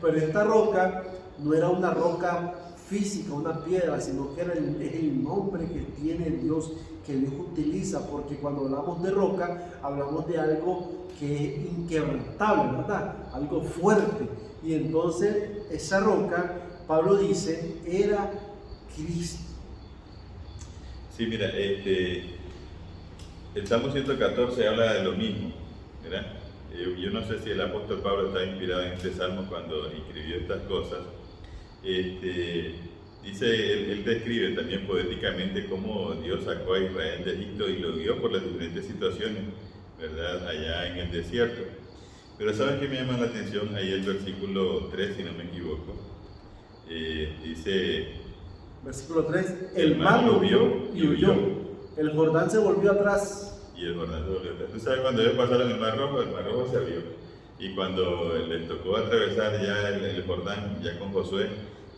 Pero esta roca no era una roca física, una piedra, sino que es el nombre que tiene Dios, que Dios utiliza, porque cuando hablamos de roca, hablamos de algo que es inquebrantable, ¿verdad? Algo fuerte. Y entonces esa roca, Pablo dice, era Cristo. Sí, mira, el Salmo 114 habla de lo mismo, ¿verdad? Yo no sé si el apóstol Pablo está inspirado en este salmo cuando escribió estas cosas, Dice, él describe también poéticamente cómo Dios sacó a Israel de Egipto y lo guió por las diferentes situaciones, ¿verdad? Allá en el desierto. Pero ¿saben qué me llama la atención? Ahí el versículo 3, si no me equivoco, dice... Versículo 3, el mar lo vio y huyó, el Jordán se volvió atrás. Y el Jordán se volvió atrás. Tú sabes, cuando ellos pasaron el Mar Rojo se abrió. Y cuando les tocó atravesar ya el Jordán, ya con Josué,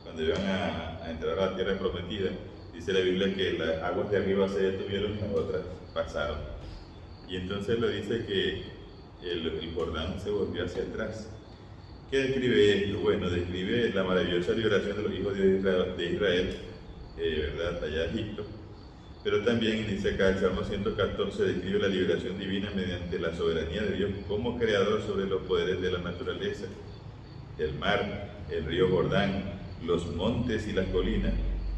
cuando iban a entrar a la tierra prometida, dice la Biblia que las aguas de arriba se detuvieron y las otras pasaron. Y entonces lo dice que el Jordán se volvió hacia atrás. ¿Qué describe esto? Bueno, describe la maravillosa liberación de los hijos de Israel, ¿verdad? Allá de Egipto. Pero también dice acá el Salmo 114, describe la liberación divina mediante la soberanía de Dios como creador sobre los poderes de la naturaleza. El mar, el río Jordán, los montes y las colinas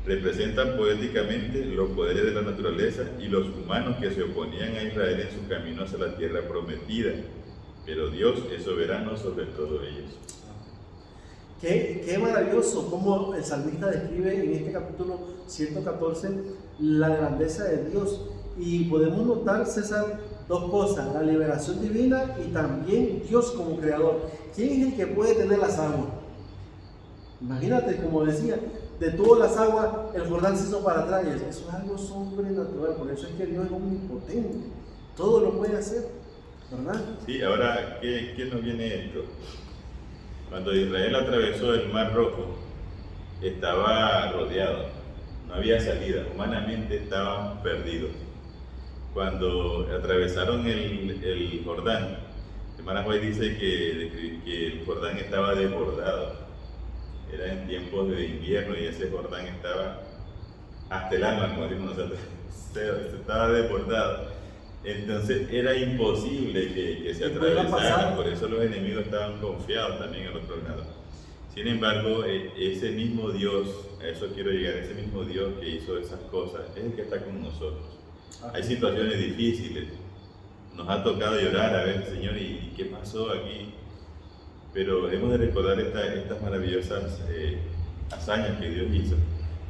representan poéticamente los poderes de la naturaleza y los humanos que se oponían a Israel en su camino hacia la tierra prometida. Pero Dios es soberano sobre todo ellos. Qué maravilloso cómo el salmista describe en este capítulo 114 la grandeza de Dios. Y podemos notar, César, dos cosas: la liberación divina y también Dios como creador. ¿Quién es el que puede tener las aguas? Imagínate, como decía, de todas las aguas el Jordán se hizo para atrás. Eso es algo sobrenatural, por eso es que Dios es omnipotente, todo lo puede hacer, ¿verdad? Sí, ahora, ¿qué nos viene esto? Cuando Israel atravesó el Mar Rojo, estaba rodeado, no había salida, humanamente estaban perdidos. Cuando atravesaron el Jordán, hermana Juárez dice que el Jordán estaba desbordado. Era en tiempos de invierno y ese Jordán estaba hasta el alma, como decimos nosotros, estaba desbordado. Entonces era imposible que se atravesara, por eso los enemigos estaban confiados también al otro lado. Sin embargo, ese mismo Dios, a eso quiero llegar, ese mismo Dios que hizo esas cosas, es el que está con nosotros. Hay situaciones difíciles, nos ha tocado llorar a ver, Señor, ¿y qué pasó aquí? Pero hemos de recordar estas maravillosas hazañas que Dios hizo,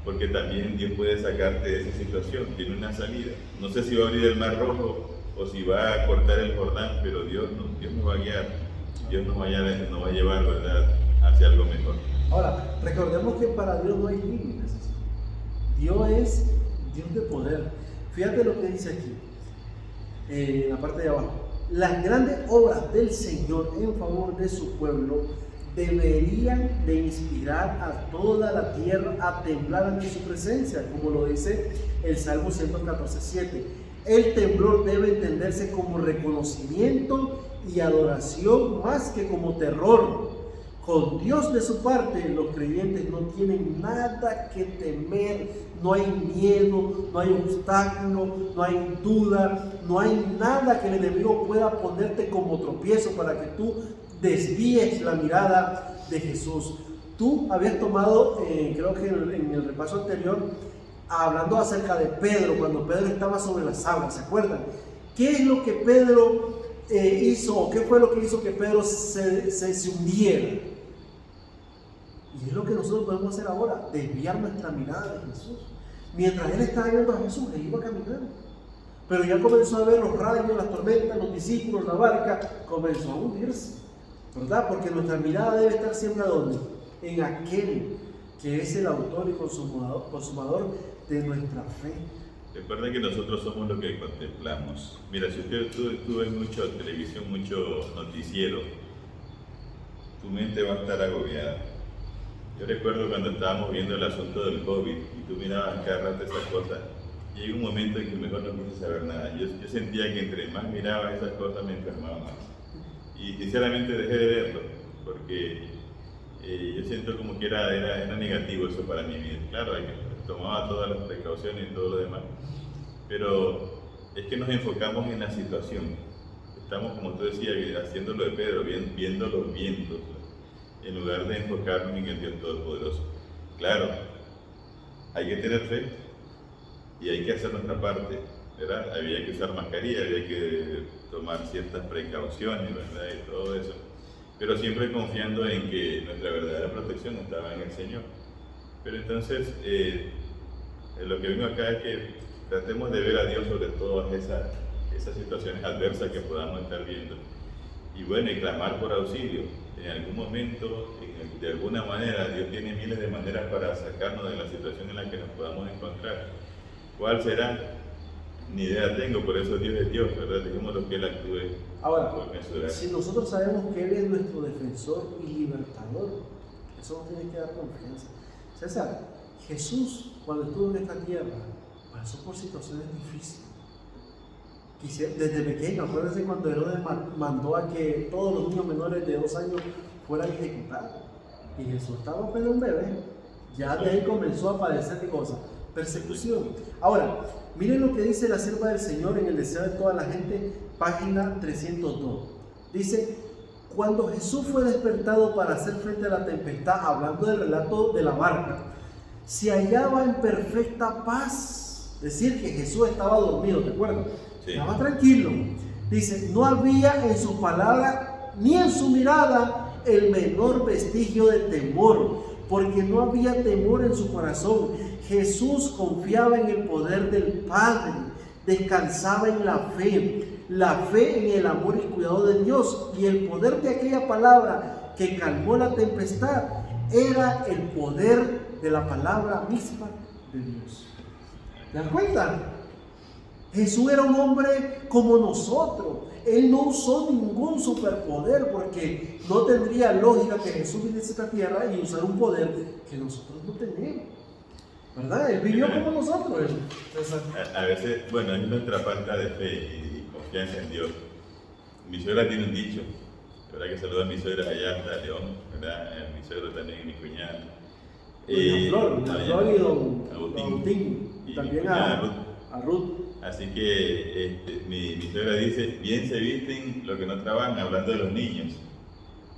porque también Dios puede sacarte de esa situación, tiene una salida. No sé si va a abrir el Mar Rojo o si va a cortar el Jordán, pero Dios nos va a guiar, Dios nos va a llevar, ¿verdad?, hacia algo mejor. Ahora, recordemos que para Dios no hay límites. Dios es Dios de poder. Fíjate lo que dice aquí, en la parte de abajo. Las grandes obras del Señor en favor de su pueblo deberían de inspirar a toda la tierra a temblar ante su presencia, como lo dice el Salmo 114:7. El temblor debe entenderse como reconocimiento y adoración más que como terror. Con Dios de su parte, los creyentes no tienen nada que temer, no hay miedo, no hay obstáculo, no hay duda, no hay nada que el enemigo pueda ponerte como tropiezo para que tú desvíes la mirada de Jesús. Tú habías tomado, creo que en el repaso anterior, hablando acerca de Pedro, cuando Pedro estaba sobre las aguas, ¿se acuerdan? ¿Qué es lo que Pedro hizo, o qué fue lo que hizo que Pedro se hundiera? Y es lo que nosotros podemos hacer ahora, desviar nuestra mirada de Jesús. Mientras él estaba viendo a Jesús, él iba caminando. Pero ya comenzó a ver los rayos, las tormentas, los discípulos, la barca, comenzó a hundirse, ¿verdad? Porque nuestra mirada debe estar siempre ¿dónde? En aquel que es el autor y consumador de nuestra fe. Recuerda que nosotros somos lo que contemplamos. Mira, si tú ves mucho televisión, mucho noticiero, tu mente va a estar agobiada. Yo recuerdo cuando estábamos viendo el asunto del COVID y tú mirabas cada rato esas cosas, y hay un momento en que mejor no quise saber nada. Yo sentía que entre más miraba esas cosas me enfermaba más. Y sinceramente dejé de verlo, porque yo siento como que era negativo eso para mi vida. Claro, tomaba todas las precauciones y todo lo demás, pero es que nos enfocamos en la situación. Estamos, como tú decías, haciendo lo de Pedro, viendo los vientos, en lugar de enfocarnos en el Dios Todopoderoso. Claro, hay que tener fe y hay que hacer nuestra parte, ¿verdad? Había que usar mascarilla, había que tomar ciertas precauciones, ¿verdad? Y todo eso, pero siempre confiando en que nuestra verdadera protección estaba en el Señor. Pero entonces, lo que vengo acá es que tratemos de ver a Dios sobre todas esas situaciones adversas que podamos estar viendo. Y bueno, y clamar por auxilio. En algún momento, de alguna manera, Dios tiene miles de maneras para sacarnos de la situación en la que nos podamos encontrar. ¿Cuál será? Ni idea tengo, por eso Dios es Dios, ¿verdad? Dejémoslo que Él actúe. Ahora, por mesurar. si nosotros sabemos que Él es nuestro defensor y libertador, eso nos tiene que dar confianza. César, Jesús, cuando estuvo en esta tierra, pasó por situaciones difíciles. Desde pequeño, acuérdense cuando Herodes mandó a que todos los niños menores de 2 años fueran ejecutados. Y Jesús estaba apenas un bebé. Ya de ahí comenzó a padecer de cosas. Persecución. Ahora, miren lo que dice la sierva del Señor en el deseo de toda la gente, página 302. Dice, cuando Jesús fue despertado para hacer frente a la tempestad, hablando del relato de la barca, se hallaba en perfecta paz. Es decir, que Jesús estaba dormido, ¿te acuerdas? Sí. Estaba tranquilo. Dice, no había en su palabra ni en su mirada el menor vestigio de temor, porque no había temor en su corazón. Jesús confiaba en el poder del Padre, descansaba en la fe en el amor y cuidado de Dios, y el poder de aquella palabra que calmó la tempestad era el poder de la palabra misma de Dios. ¿Te das cuenta? Jesús era un hombre como nosotros. Él no usó ningún superpoder, porque no tendría lógica que Jesús viniese a esta tierra y usar un poder que nosotros no tenemos, ¿verdad? Él vivió como nosotros. A veces, bueno, es nuestra falta de fe y confianza en Dios. Mi suegra tiene un dicho, ¿verdad? Que saluda a mi suegra allá hasta León, ¿verdad? Mi suegro también y mi cuñada. Flor y don Agustín. Y también a Ruth. Así que mi suegra dice, bien se visten los que no trabajan, hablando de los niños.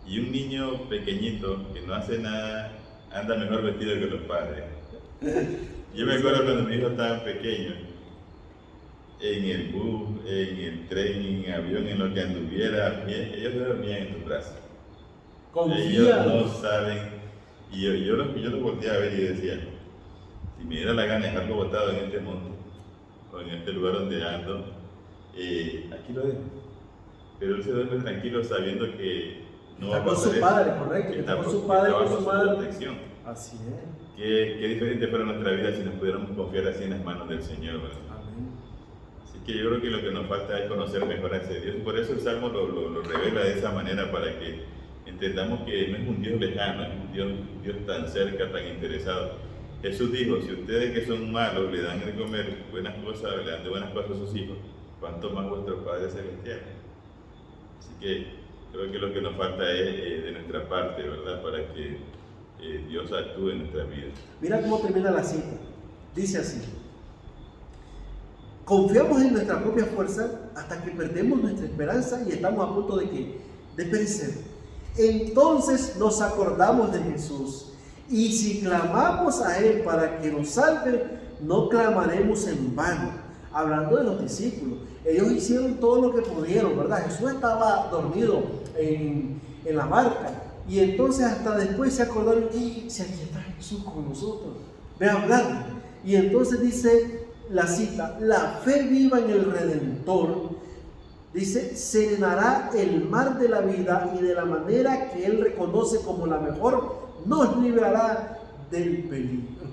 Y un niño pequeñito que no hace nada, anda mejor vestido que los padres. Yo me acuerdo cuando mi hijo estaba pequeño, en el bus, en el tren, en el avión, en lo que anduviera, ellos dormían en tus brazos. Ellos no saben. Y yo los volteaba a ver y decía, si me diera la gana de dejarlo botado en este monte, o en este lugar donde ando, aquí lo dejo. Pero él se duerme tranquilo sabiendo que no va a pasar eso. Está con su padre, correcto. Está con su padre, con su madre. Protección. Así es. Qué diferente fuera nuestra vida si nos pudiéramos confiar así en las manos del Señor, ¿verdad? Amén. Así que yo creo que lo que nos falta es conocer mejor a ese Dios. Por eso el Salmo lo revela de esa manera, para que entendamos que no es un Dios lejano, es un Dios tan cerca, tan interesado. Jesús dijo, si ustedes que son malos le dan de comer buenas cosas, le dan de buenas cosas a sus hijos, ¿cuánto más vuestro Padre Celestial? Así que creo que lo que nos falta es de nuestra parte, ¿verdad? Para que Dios actúe en nuestra vida. Mira cómo termina la cita. Dice así: confiamos en nuestra propia fuerza hasta que perdemos nuestra esperanza y estamos a punto de perecer. Entonces nos acordamos de Jesús, y si clamamos a Él para que nos salve, no clamaremos en vano. Hablando de los discípulos, ellos hicieron todo lo que pudieron, ¿verdad? Jesús estaba dormido en la barca, y entonces hasta después se acordaron, si aquí está Jesús con nosotros, ve a hablar. Y entonces dice la cita, la fe viva en el Redentor, dice, serenará el mar de la vida, y de la manera que Él reconoce como la mejor, nos librará del peligro.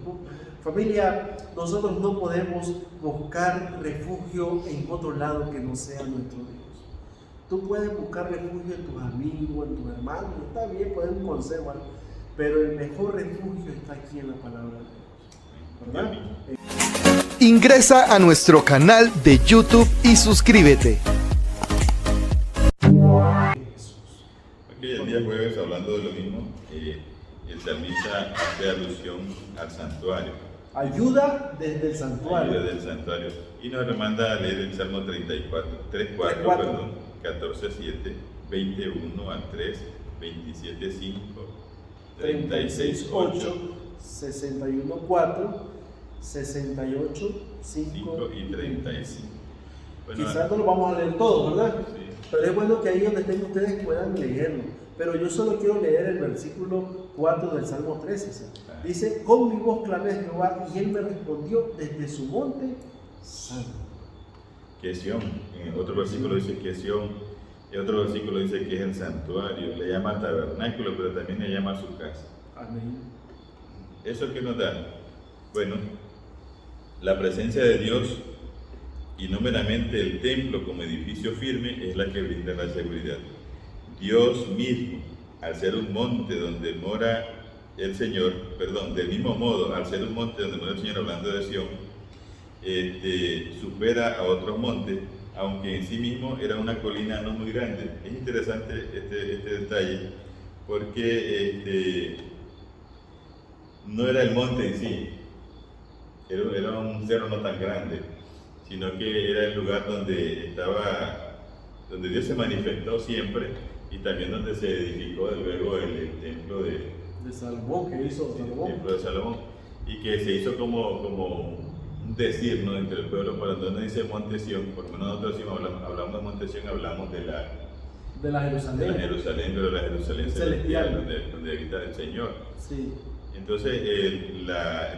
Familia, nosotros no podemos buscar refugio en otro lado que no sea nuestro Dios. Tú puedes buscar refugio en tus amigos, en tus hermanos, está bien, puedes un consejo, pero el mejor refugio está aquí en la palabra de Dios, ¿verdad? Ingresa a nuestro canal de YouTube y suscríbete. El día jueves, hablando de lo mismo, el salmista hace alusión al santuario. Ayuda desde el santuario. Ayuda del santuario. Y nos manda a leer el Salmo 3:4, 14:7, 21 al 3, 27:5, 36:8, 61:4, 68:5 y 35. Bueno, quizás no lo vamos a leer todo, ¿verdad? Sí. Pero es bueno que ahí donde estén ustedes puedan leerlo. Pero yo solo quiero leer el versículo 4 del Salmo 13. ¿Sí? Dice, con mi voz clamé a Jehová y él me respondió desde su monte santo. Que es Sión. En otro versículo dice que es Sión. En otro versículo dice que es el santuario. Le llama tabernáculo, pero también le llama su casa. Amén. ¿Eso qué nos da? Bueno, la presencia de Dios y no meramente el templo como edificio firme es la que brinda la seguridad. Dios mismo, al ser un monte donde mora el Señor, perdón, del mismo modo, al ser un monte donde mora el Señor, hablando de Sión, supera a otros montes, aunque en sí mismo era una colina no muy grande. Es interesante este detalle, porque no era el monte en sí, era un cerro no tan grande, sino que era el lugar donde Dios se manifestó siempre, y también donde se edificó luego el templo de Salomón, que hizo Salomón. El templo de Salomón, y que se hizo como un decir, ¿no?, entre el pueblo. Cuando uno dice Monte Sión, por lo menos nosotros decimos, hablamos de Monte Sión, hablamos de la Jerusalén, pero la Jerusalén celestial, donde habita el Señor. Sí. Entonces el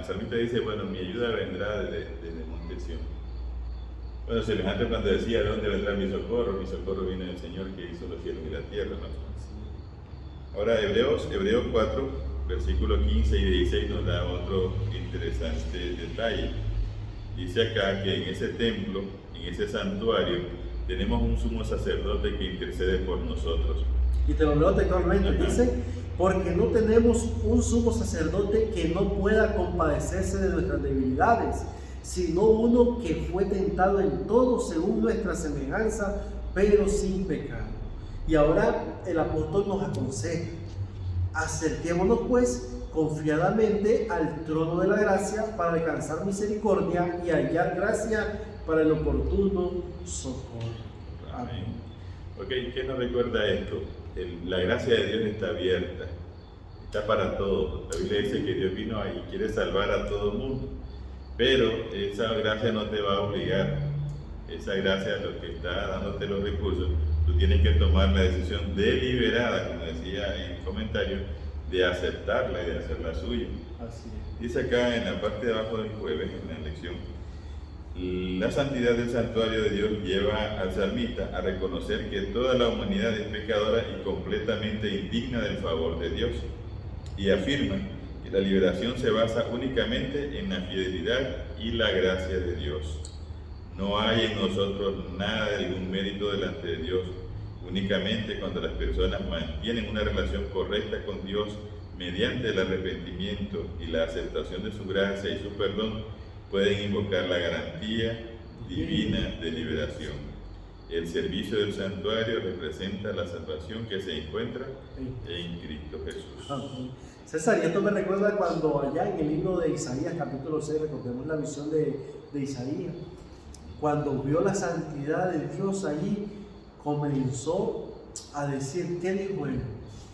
salmista dice, bueno, mi ayuda vendrá desde Monte Sión. Bueno, semejante cuando decía, ¿de dónde vendrá mi socorro? Mi socorro viene del Señor que hizo los cielos y la tierra, ¿no? Ahora Hebreos 4, versículos 15 y 16 nos da otro interesante detalle. Dice acá que en ese templo, en ese santuario, tenemos un sumo sacerdote que intercede por nosotros. Y te lo leo textualmente, Ajá. dice, porque no tenemos un sumo sacerdote que no pueda compadecerse de nuestras debilidades, sino uno que fue tentado en todo según nuestra semejanza, pero sin pecado. Y ahora el apóstol nos aconseja, acerquémonos pues confiadamente al trono de la gracia para alcanzar misericordia y hallar gracia para el oportuno socorro. Amén. Ok, ¿qué nos recuerda esto? La gracia de Dios está abierta, está para todos. La Biblia dice que Dios vino y quiere salvar a todo el mundo, pero esa gracia no te va a obligar. Esa gracia, lo que está dándote los recursos, tú tienes que tomar la decisión deliberada, como decía en el comentario, de aceptarla y de hacerla suya. Así es. Dice acá en la parte de abajo del jueves, en la lección, la santidad del santuario de Dios lleva al salmista a reconocer que toda la humanidad es pecadora y completamente indigna del favor de Dios, y afirma que la liberación se basa únicamente en la fidelidad y la gracia de Dios. No hay en nosotros nada de algún mérito delante de Dios. Únicamente cuando las personas mantienen una relación correcta con Dios mediante el arrepentimiento y la aceptación de su gracia y su perdón, pueden invocar la garantía divina de liberación. El servicio del santuario representa la salvación que se encuentra en Cristo Jesús. César, y esto me recuerda cuando allá en el libro de Isaías, capítulo 6, recordemos la visión de Isaías, cuando vio la santidad de Dios allí, comenzó a decir, ¿qué dijo él?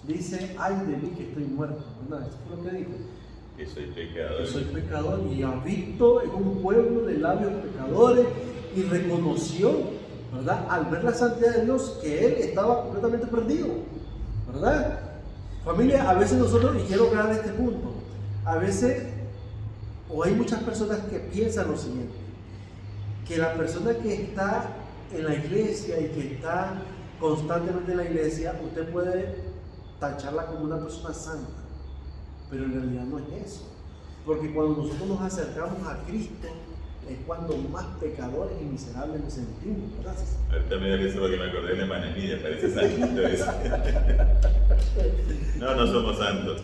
Dice, ay de mí que estoy muerto, ¿verdad? ¿Eso fue lo que dijo? Que soy pecador. Que soy pecador y habito en un pueblo de labios pecadores, y reconoció, ¿verdad?, al ver la santidad de Dios, que él estaba completamente perdido, ¿verdad? Familia, a veces nosotros, y quiero hablar de este punto, a veces, o hay muchas personas que piensan lo siguiente, que la persona que está en la iglesia y que está constantemente en la iglesia, usted puede tacharla como una persona santa, pero en realidad no es eso, porque cuando nosotros nos acercamos a Cristo es cuando más pecadores y miserables nos sentimos, ¿verdad? Ahorita me da risa porque me acordé de Manenilla, parece santito eso. No somos santos.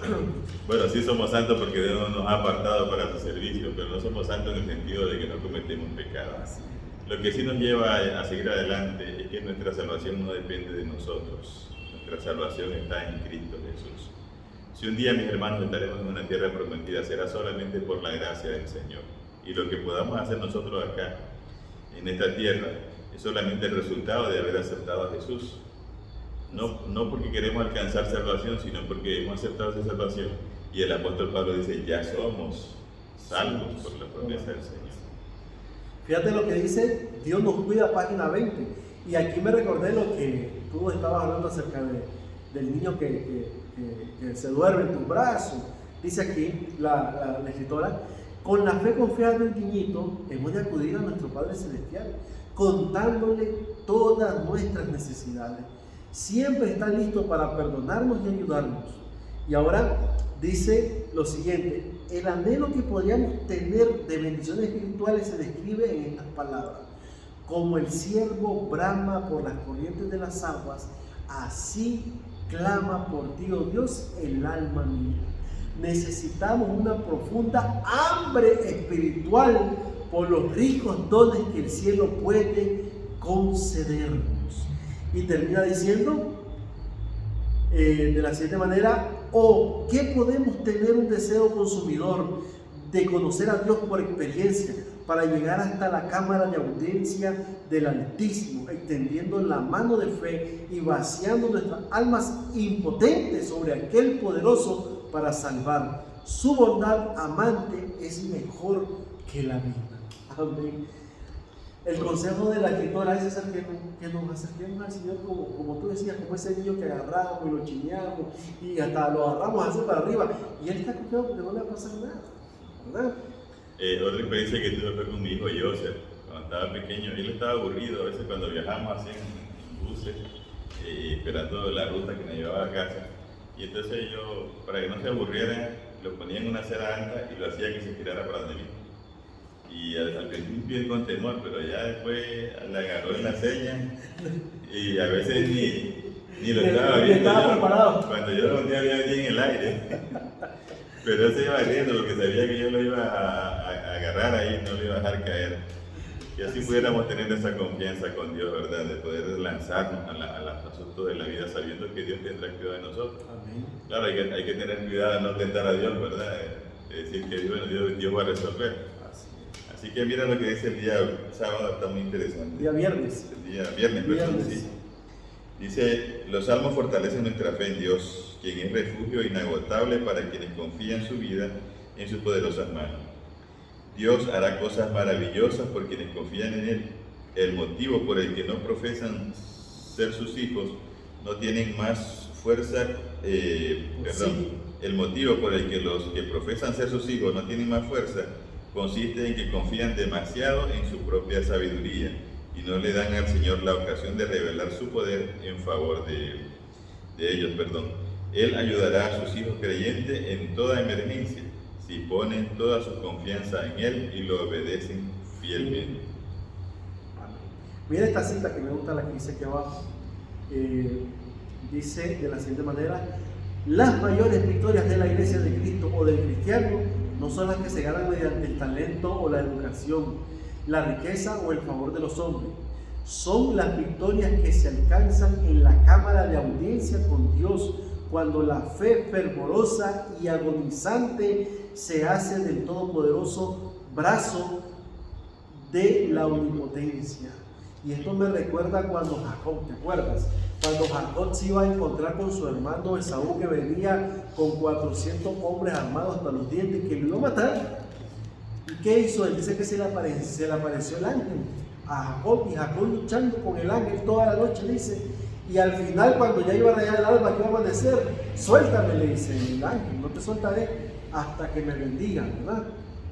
Bueno, sí somos santos porque Dios nos ha apartado para su servicio, pero no somos santos en el sentido de que no cometemos pecados. Lo que sí nos lleva a seguir adelante es que nuestra salvación no depende de nosotros. Nuestra salvación está en Cristo Jesús. Si un día, mis hermanos, estaremos en una tierra prometida, será solamente por la gracia del Señor. Y lo que podamos hacer nosotros acá, en esta tierra, es solamente el resultado de haber aceptado a Jesús. No porque queremos alcanzar salvación, sino porque hemos aceptado esa salvación. Y el apóstol Pablo dice, ya somos salvos por la promesa del Señor. Fíjate lo que dice, Dios nos cuida, página 20. Y aquí me recordé lo que tú estabas hablando acerca del niño que que se duerme en tus brazos. Dice aquí la escritora, con la fe confiada en el niñito, hemos de acudir a nuestro Padre Celestial, contándole todas nuestras necesidades. Siempre está listo para perdonarnos y ayudarnos. Y ahora dice lo siguiente, el anhelo que podríamos tener de bendiciones espirituales se describe en estas palabras. Como el ciervo brama por las corrientes de las aguas, así clama por ti, oh Dios, el alma mía. Necesitamos una profunda hambre espiritual por los ricos dones que el cielo puede concedernos. Y termina diciendo de la siguiente manera, ¿qué podemos tener un deseo consumidor de conocer a Dios por experiencia para llegar hasta la cámara de audiencia del Altísimo, extendiendo la mano de fe y vaciando nuestras almas impotentes sobre aquel poderoso para salvar? Su bondad amante es mejor que la vida. Amén. El consejo de la escritora es que nos acerquemos al Señor como tú decías, como ese niño que agarramos y lo chineamos y hasta lo agarramos así para arriba y Él está confiado porque no le va a pasar nada, ¿verdad? Otra experiencia que tuve fue con mi hijo Joseph, cuando estaba pequeño. Él estaba aburrido a veces cuando viajamos así en buses, esperando la ruta que nos llevaba a casa. Y entonces yo, para que no se aburriera, lo ponía en una acera alta y lo hacía que se girara para donde mí. Y al principio con temor, pero ya después le agarró en la seña y a veces ni lo estaba viendo. Cuando yo lo ponía bien en el aire. Pero él se iba riendo porque sabía que yo lo iba a agarrar ahí, no lo iba a dejar caer. Y así pudiéramos tener esa confianza con Dios, ¿verdad? De poder lanzarnos a los asuntos de la vida sabiendo que Dios tendrá cuidado de nosotros. Amén. Claro, hay que tener cuidado de no tentar a Dios, ¿verdad? Es decir, que Dios va a resolver. Así que mira lo que dice el día sábado, está muy interesante. Día viernes. El día viernes. Sí. Dice, los salmos fortalecen nuestra fe en Dios, quien es refugio inagotable para quienes confían su vida en sus poderosas manos. Dios hará cosas maravillosas por quienes confían en Él. El motivo por el que no profesan ser sus hijos no tienen más fuerza, el motivo por el que los que profesan ser sus hijos no tienen más fuerza consiste en que confían demasiado en su propia sabiduría y no le dan al Señor la ocasión de revelar su poder en favor de ellos. Él ayudará a sus hijos creyentes en toda emergencia si ponen toda su confianza en Él y lo obedecen fielmente. Mira esta cita que me gusta, la que dice aquí abajo. Dice de la siguiente manera: las mayores victorias de la iglesia de Cristo o del cristiano no son las que se ganan mediante el talento o la educación, la riqueza o el favor de los hombres. Son las victorias que se alcanzan en la cámara de audiencia con Dios, cuando la fe fervorosa y agonizante se hace del todopoderoso brazo de la omnipotencia. Y esto me recuerda cuando Jacob, ¿te acuerdas? Cuando Jacob se iba a encontrar con su hermano Esaú, que venía con 400 hombres armados hasta los dientes, que lo iba a matar. ¿Y qué hizo? Él dice que se le apareció el ángel a Jacob, y Jacob luchando con el ángel toda la noche, dice, y al final cuando ya iba a rayar el alba, que iba a amanecer, suéltame, le dice el ángel, no te soltaré hasta que me bendiga, ¿verdad?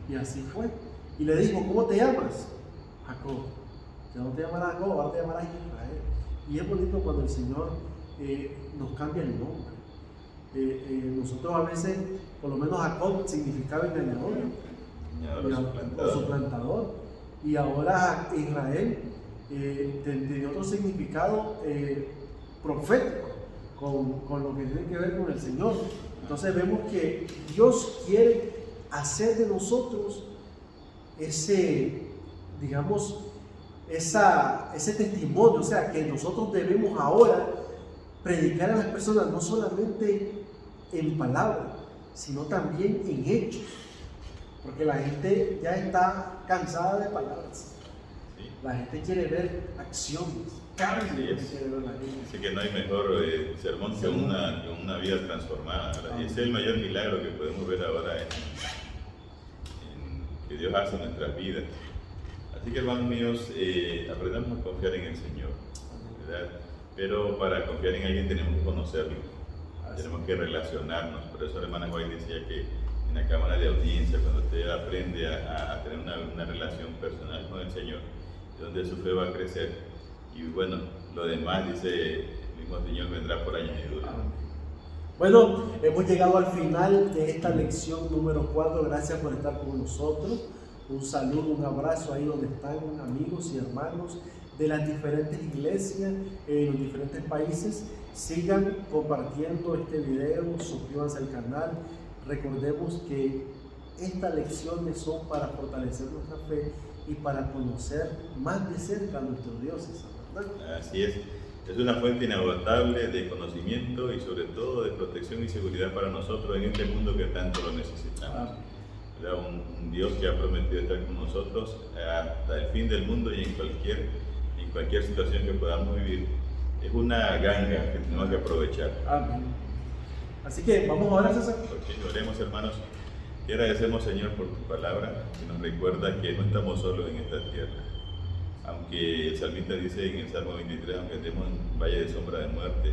Y así fue. Y le dijo, ¿cómo te llamas? Jacob. Ya no te llamarás Jacob, ahora te llamarás Israel. Y es bonito cuando el Señor nos cambia el nombre. Nosotros a veces, por lo menos Jacob significaba engañador o suplantador. Y ahora Israel tiene otro significado profético con lo que tiene que ver con el Señor. Entonces vemos que Dios quiere hacer de nosotros ese testimonio, o sea, que nosotros debemos ahora predicar a las personas no solamente en palabras, sino también en hechos, porque la gente ya está cansada de palabras. Sí. La gente quiere ver acciones. Dice que no hay mejor sermón que una vida transformada, ¿verdad? Y ese es el mayor milagro que podemos ver ahora que Dios hace en nuestras vidas. Así que, hermanos míos, aprendamos a confiar en el Señor, ¿verdad? Pero para confiar en alguien tenemos que conocerlo. tenemos que relacionarnos. Por eso la hermana White decía que en la cámara de audiencia, cuando usted aprende a tener una relación personal con el Señor, es donde su fe va a crecer. Y bueno, lo demás, dice el mismo Señor, vendrá por añadidura. Bueno, hemos llegado al final de esta lección número 4. Gracias por estar con nosotros. Un saludo, un abrazo ahí donde están amigos y hermanos de las diferentes iglesias en los diferentes países. Sigan compartiendo este video, suscríbanse al canal. Recordemos que estas lecciones son para fortalecer nuestra fe y para conocer más de cerca a nuestro Dios, ¿verdad? Así es una fuente inagotable de conocimiento y sobre todo de protección y seguridad para nosotros en este mundo que tanto lo necesitamos. Un Dios que ha prometido estar con nosotros hasta el fin del mundo y en cualquier situación que podamos vivir. Es una ganga que tenemos que aprovechar. Amén. Así que vamos a orar, César. Ok, oremos, hermanos. Te agradecemos, Señor, por tu palabra, que nos recuerda que no estamos solos en esta tierra. Aunque el salmista dice en el Salmo 23, aunque estemos en valle de sombra de muerte,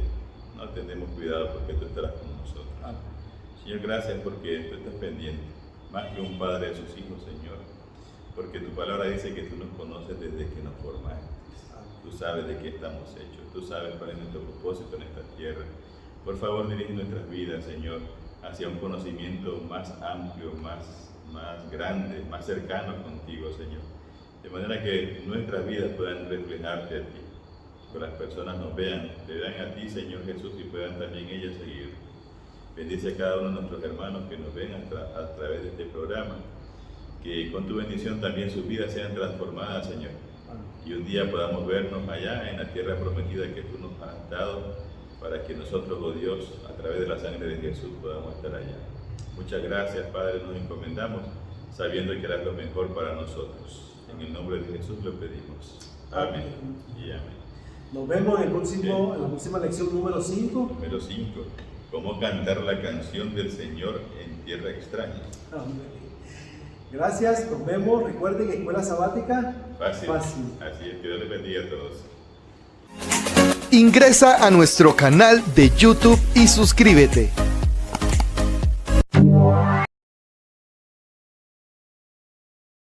no tenemos cuidado porque tú estarás con nosotros. Señor, gracias porque tú estás pendiente, más que un padre de sus hijos, Señor, porque tu palabra dice que tú nos conoces desde que nos formaste. Tú sabes de qué estamos hechos, tú sabes cuál es nuestro propósito en esta tierra. Por favor, dirige nuestras vidas, Señor, hacia un conocimiento más amplio, más grande, más cercano contigo, Señor. De manera que nuestras vidas puedan reflejarte a ti, que las personas nos vean, te vean a ti, Señor Jesús, y puedan también ellas seguir. Bendice a cada uno de nuestros hermanos que nos ven a través de este programa, que con tu bendición también sus vidas sean transformadas, Señor, y un día podamos vernos allá en la tierra prometida que tú nos has dado, para que nosotros, oh Dios, a través de la sangre de Jesús podamos estar allá. Muchas gracias, Padre, nos encomendamos, sabiendo que harás lo mejor para nosotros. En el nombre de Jesús lo pedimos. Amén y amén. Nos vemos en la próxima lección número 5. Número 5. Cómo cantar la canción del Señor en tierra extraña. Amén. Gracias, nos vemos. Recuerden que Escuela Sabática fácil. Así es, que Dios les bendiga a todos. Ingresa a nuestro canal de YouTube y suscríbete.